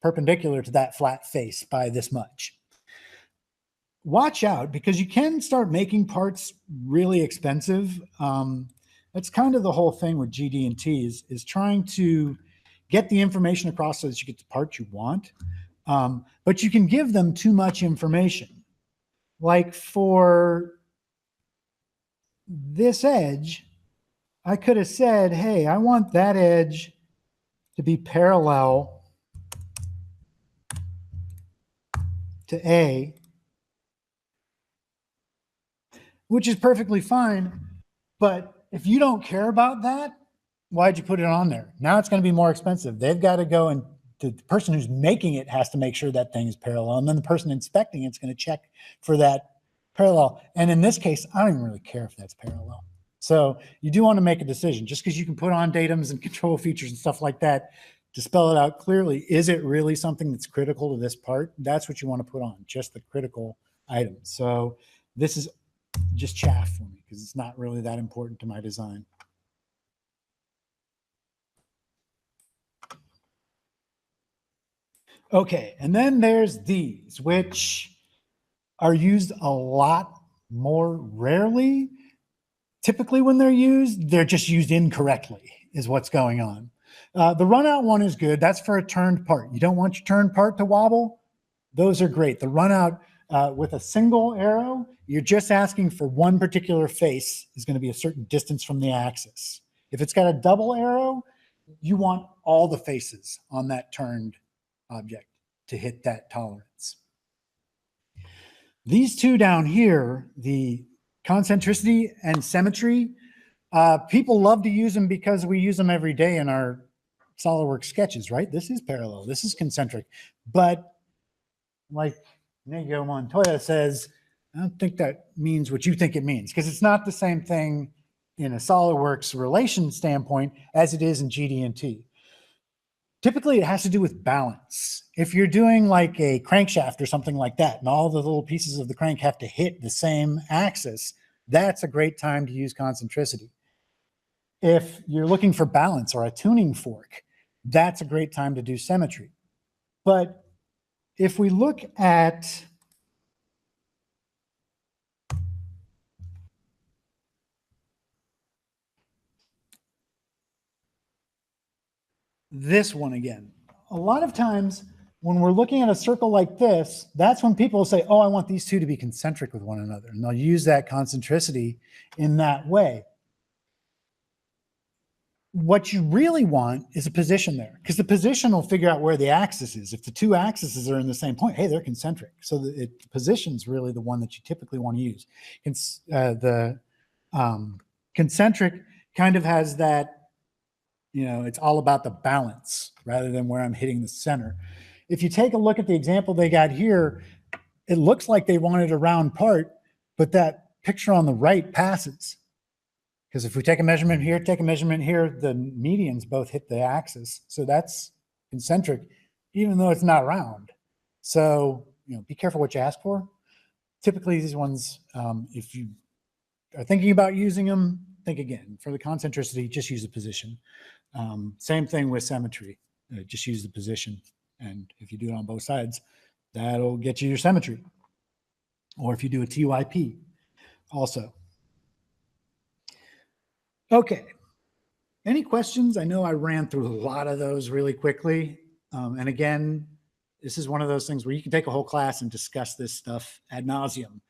perpendicular to that flat face by this much. Watch out, because you can start making parts really expensive. That's kind of the whole thing with GD&T is trying to get the information across so that you get the part you want. But you can give them too much information. Like for this edge, I could have said, hey, I want that edge to be parallel to A, which is perfectly fine. But if you don't care about that, why'd you put it on there? Now it's going to be more expensive. They've got to go, and the person who's making it has to make sure that thing is parallel. And then the person inspecting it's going to check for that parallel. And in this case, I don't even really care if that's parallel. So you do want to make a decision. Just because you can put on datums and control features and stuff like that to spell it out clearly, is it really something that's critical to this part? That's what you want to put on, just the critical items. So this is just chaff for me because it's not really that important to my design. Okay, and then there's these, which are used a lot more rarely. Typically when they're used, they're just used incorrectly is what's going on. The run out one is good. That's for a turned part. You don't want your turned part to wobble. Those are great. The run out with a single arrow, you're just asking for one particular face is going to be a certain distance from the axis. If it's got a double arrow, you want all the faces on that turned object to hit that tolerance. These two down here, the concentricity and symmetry, people love to use them because we use them every day in our SolidWorks sketches, right? This is parallel, this is concentric. But like Nego Montoya says, I don't think that means what you think it means, because it's not the same thing in a SolidWorks relation standpoint as it is in GD&T. Typically, it has to do with balance. If you're doing like a crankshaft or something like that, and all the little pieces of the crank have to hit the same axis, that's a great time to use concentricity. If you're looking for balance or a tuning fork, that's a great time to do symmetry. But if we look at this one again, a lot of times when we're looking at a circle like this, that's when people say, oh, I want these two to be concentric with one another. And they'll use that concentricity in that way. What you really want is a position there, because the position will figure out where the axis is. If the two axes are in the same point, hey, they're concentric. So the position is really the one that you typically want to use. Concentric kind of has that, you know, it's all about the balance rather than where I'm hitting the center. If you take a look at the example they got here, it looks like they wanted a round part, but that picture on the right passes. Because if we take a measurement here, take a measurement here, the medians both hit the axis. So that's concentric, even though it's not round. So, you know, be careful what you ask for. Typically these ones, if you are thinking about using them, think again. For the concentricity, just use the position. Same thing with symmetry, just use the position. And if you do it on both sides, that'll get you your symmetry. Or if you do a TYP also. Okay, any questions? I know I ran through a lot of those really quickly. And again, this is one of those things where you can take a whole class and discuss this stuff ad nauseum.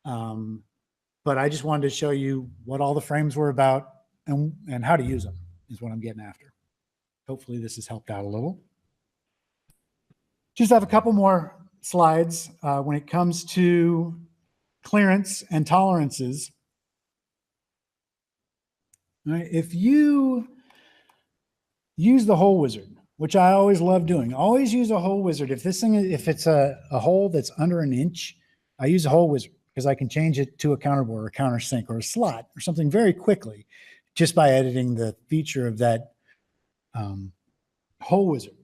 But I just wanted to show you what all the frames were about and how to use them is what I'm getting after. Hopefully this has helped out a little. Just have a couple more slides when it comes to clearance and tolerances. All right, if you use the hole wizard, which I always love doing, always use a hole wizard. If this thing, if it's a hole that's under an inch, I use a hole wizard because I can change it to a counterbore or a countersink or a slot or something very quickly just by editing the feature of that hole wizard.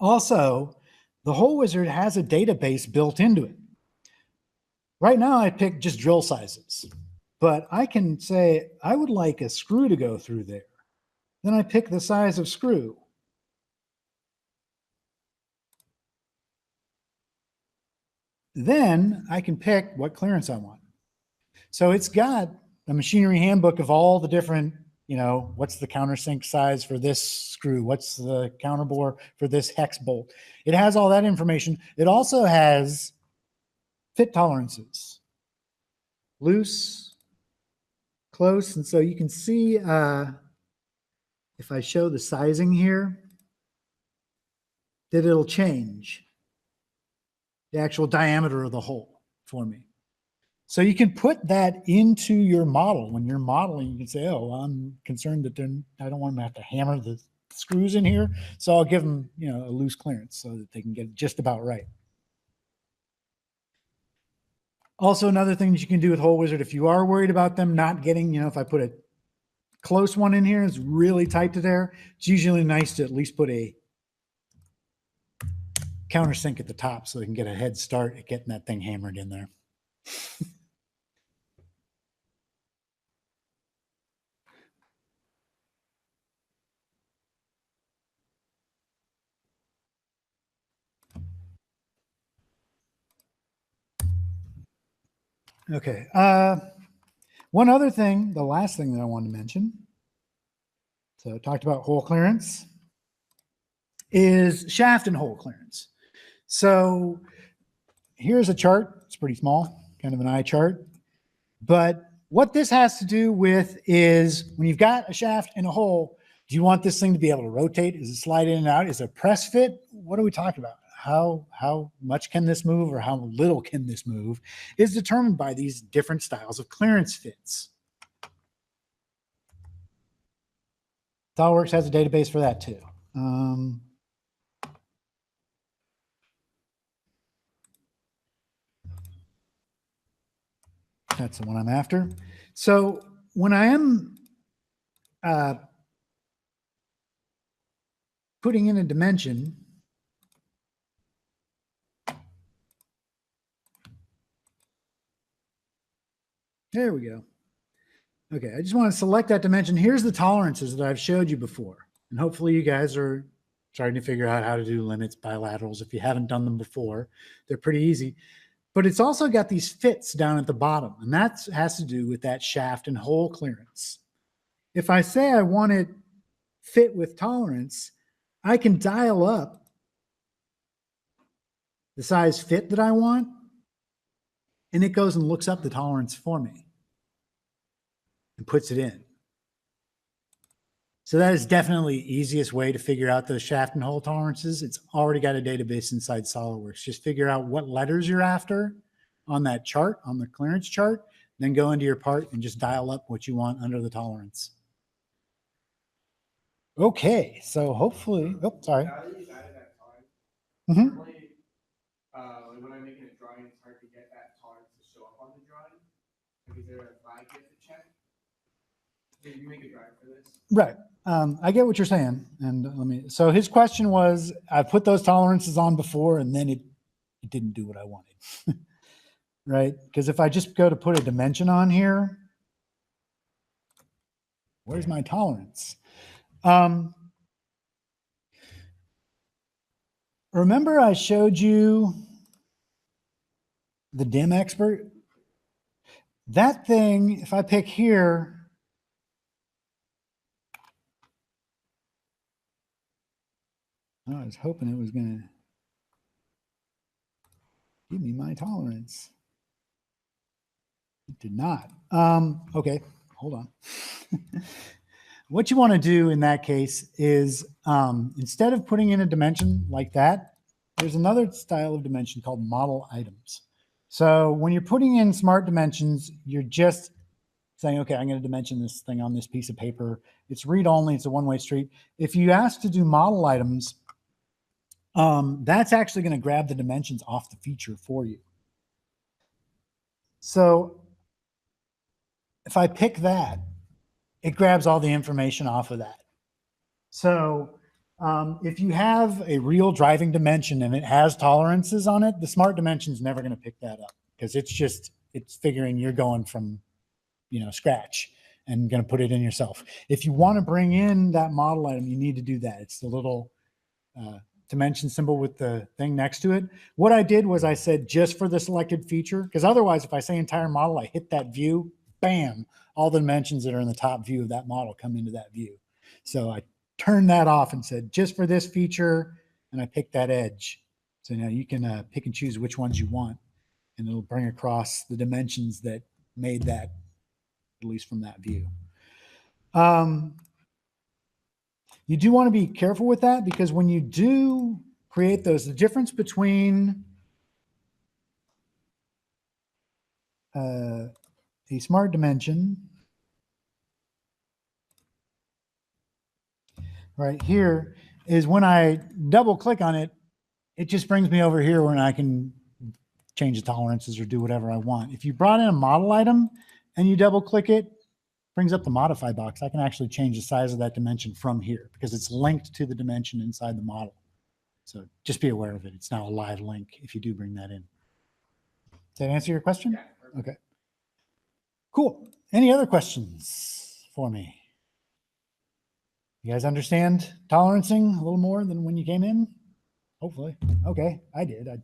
Also, the hole wizard has a database built into it. Right now I pick just drill sizes, but I can say I would like a screw to go through there. Then I pick the size of screw. Then I can pick what clearance I want. So it's got a machinery handbook of all the different, you know, what's the countersink size for this screw? What's the counterbore for this hex bolt? It has all that information. It also has fit tolerances. Loose, close. And so you can see if I show the sizing here, that it'll change the actual diameter of the hole for me. So you can put that into your model. When you're modeling, you can say, oh, I'm concerned that I don't want them to have to hammer the screws in here. So I'll give them, you know, a loose clearance so that they can get it just about right. Also, another thing that you can do with Hole Wizard, if you are worried about them not getting, you know, if I put a close one in here, it's really tight to there, it's usually nice to at least put a countersink at the top so they can get a head start at getting that thing hammered in there. Okay. One other thing, the last thing that I wanted to mention, so I talked about hole clearance, is shaft and hole clearance. So here's a chart. It's pretty small, kind of an eye chart. But what this has to do with is when you've got a shaft and a hole, do you want this thing to be able to rotate? Is it slide in and out? Is it a press fit? What are we talking about? How much can this move or how little can this move is determined by these different styles of clearance fits. SolidWorks has a database for that too. That's the one I'm after. So when I am putting in a dimension, there we go. Okay, I just want to select that dimension. Here's the tolerances that I've showed you before. And hopefully you guys are starting to figure out how to do limits, bilaterals. If you haven't done them before, they're pretty easy. But it's also got these fits down at the bottom, and that has to do with that shaft and hole clearance. If I say I want it fit with tolerance, I can dial up the size fit that I want, and it goes and looks up the tolerance for me and puts it in. So that is definitely the easiest way to figure out those shaft and hole tolerances. It's already got a database inside SolidWorks. Just figure out what letters you're after on that chart, on the clearance chart, then go into your part and just dial up what you want under the tolerance. Okay, so hopefully, oh, sorry. Now that you've added that time, Mhm. normally, like when I'm making a drawing, it's hard to get that tolerance to show up on the drawing. Like, is there a flag you have to check? Did you make a drawing for this? Right. I get what you're saying. And so his question was, I put those tolerances on before and then it didn't do what I wanted. Right? Because if I just go to put a dimension on here, where's my tolerance? Remember I showed you the DimExpert? That thing, if I pick here, I was hoping it was going to give me my tolerance. It did not. Okay, hold on. What you want to do in that case is instead of putting in a dimension like that, there's another style of dimension called model items. So when you're putting in smart dimensions, you're just saying, okay, I'm going to dimension this thing on this piece of paper. It's read only, it's a one-way street. If you ask to do model items, that's actually going to grab the dimensions off the feature for you. So if I pick that, it grabs all the information off of that. So if you have a real driving dimension and it has tolerances on it, the smart dimension is never going to pick that up because it's figuring you're going from, scratch and going to put it in yourself. If you want to bring in that model item, you need to do that. It's the little dimension symbol with the thing next to it. What I did was I said just for the selected feature, because otherwise if I say entire model, I hit that view, bam, all the dimensions that are in the top view of that model come into that view. So I turned that off and said just for this feature, and I picked that edge. So now you can pick and choose which ones you want, and it'll bring across the dimensions that made that at least from that view. You do want to be careful with that, because when you do create those, the difference between a smart dimension right here is when I double click on it, it just brings me over here when I can change the tolerances or do whatever I want. If you brought in a model item and you double click it, brings up the modify box. I can actually change the size of that dimension from here because it's linked to the dimension inside the model. So just be aware of it. It's now a live link if you do bring that in. Does that answer your question? Yeah. Okay. Cool. Any other questions for me? You guys understand tolerancing a little more than when you came in? Hopefully. Okay, I did. I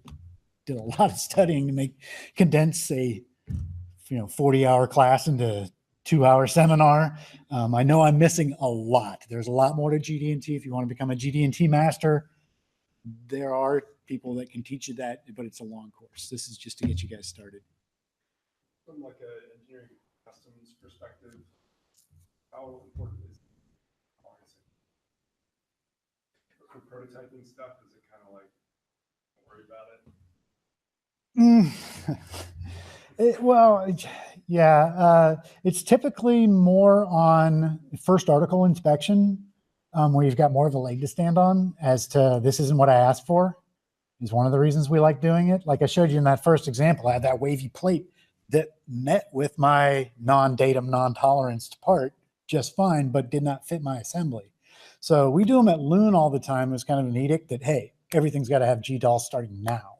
did a lot of studying to condense a 40-hour class into 2-hour seminar. I know I'm missing a lot. There's a lot more to GD&T. If you want to become a GD&T master, there are people that can teach you that, but it's a long course. This is just to get you guys started. From like an engineering customs perspective, how important is for prototyping stuff? Is it kind of like, don't worry about it? It's typically more on first article inspection, where you've got more of a leg to stand on as to this isn't what I asked for, is one of the reasons we like doing it. Like I showed you in that first example, I had that wavy plate that met with my non-datum, non-toleranced part just fine, but did not fit my assembly. So we do them at Loon all the time. It was kind of an edict that, hey, everything's got to have GDAL starting now.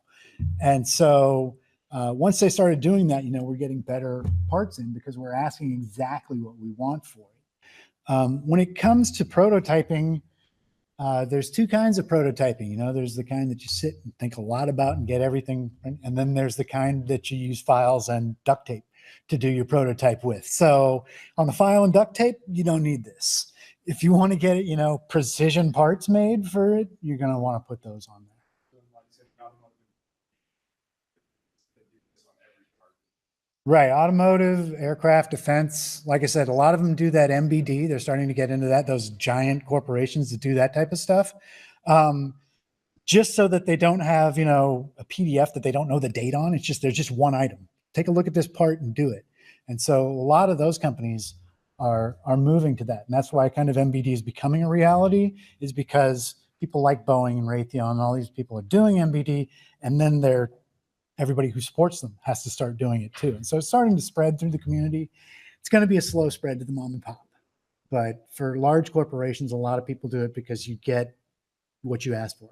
And so once they started doing that, we're getting better parts in because we're asking exactly what we want for it. When it comes to prototyping, there's two kinds of prototyping. There's the kind that you sit and think a lot about and get everything. And then there's the kind that you use files and duct tape to do your prototype with. So on the file and duct tape, you don't need this. If you want to get it, precision parts made for it, you're going to want to put those on there. Right. Automotive, aircraft, defense. Like I said, a lot of them do that MBD. They're starting to get into that, those giant corporations that do that type of stuff. Just so that they don't have, a PDF that they don't know the date on. It's just, there's just one item. Take a look at this part and do it. And so a lot of those companies are moving to that. And that's why kind of MBD is becoming a reality, is because people like Boeing and Raytheon and all these people are doing MBD, and then everybody who supports them has to start doing it too. And so it's starting to spread through the community. It's going to be a slow spread to the mom and pop. But for large corporations, a lot of people do it because you get what you ask for.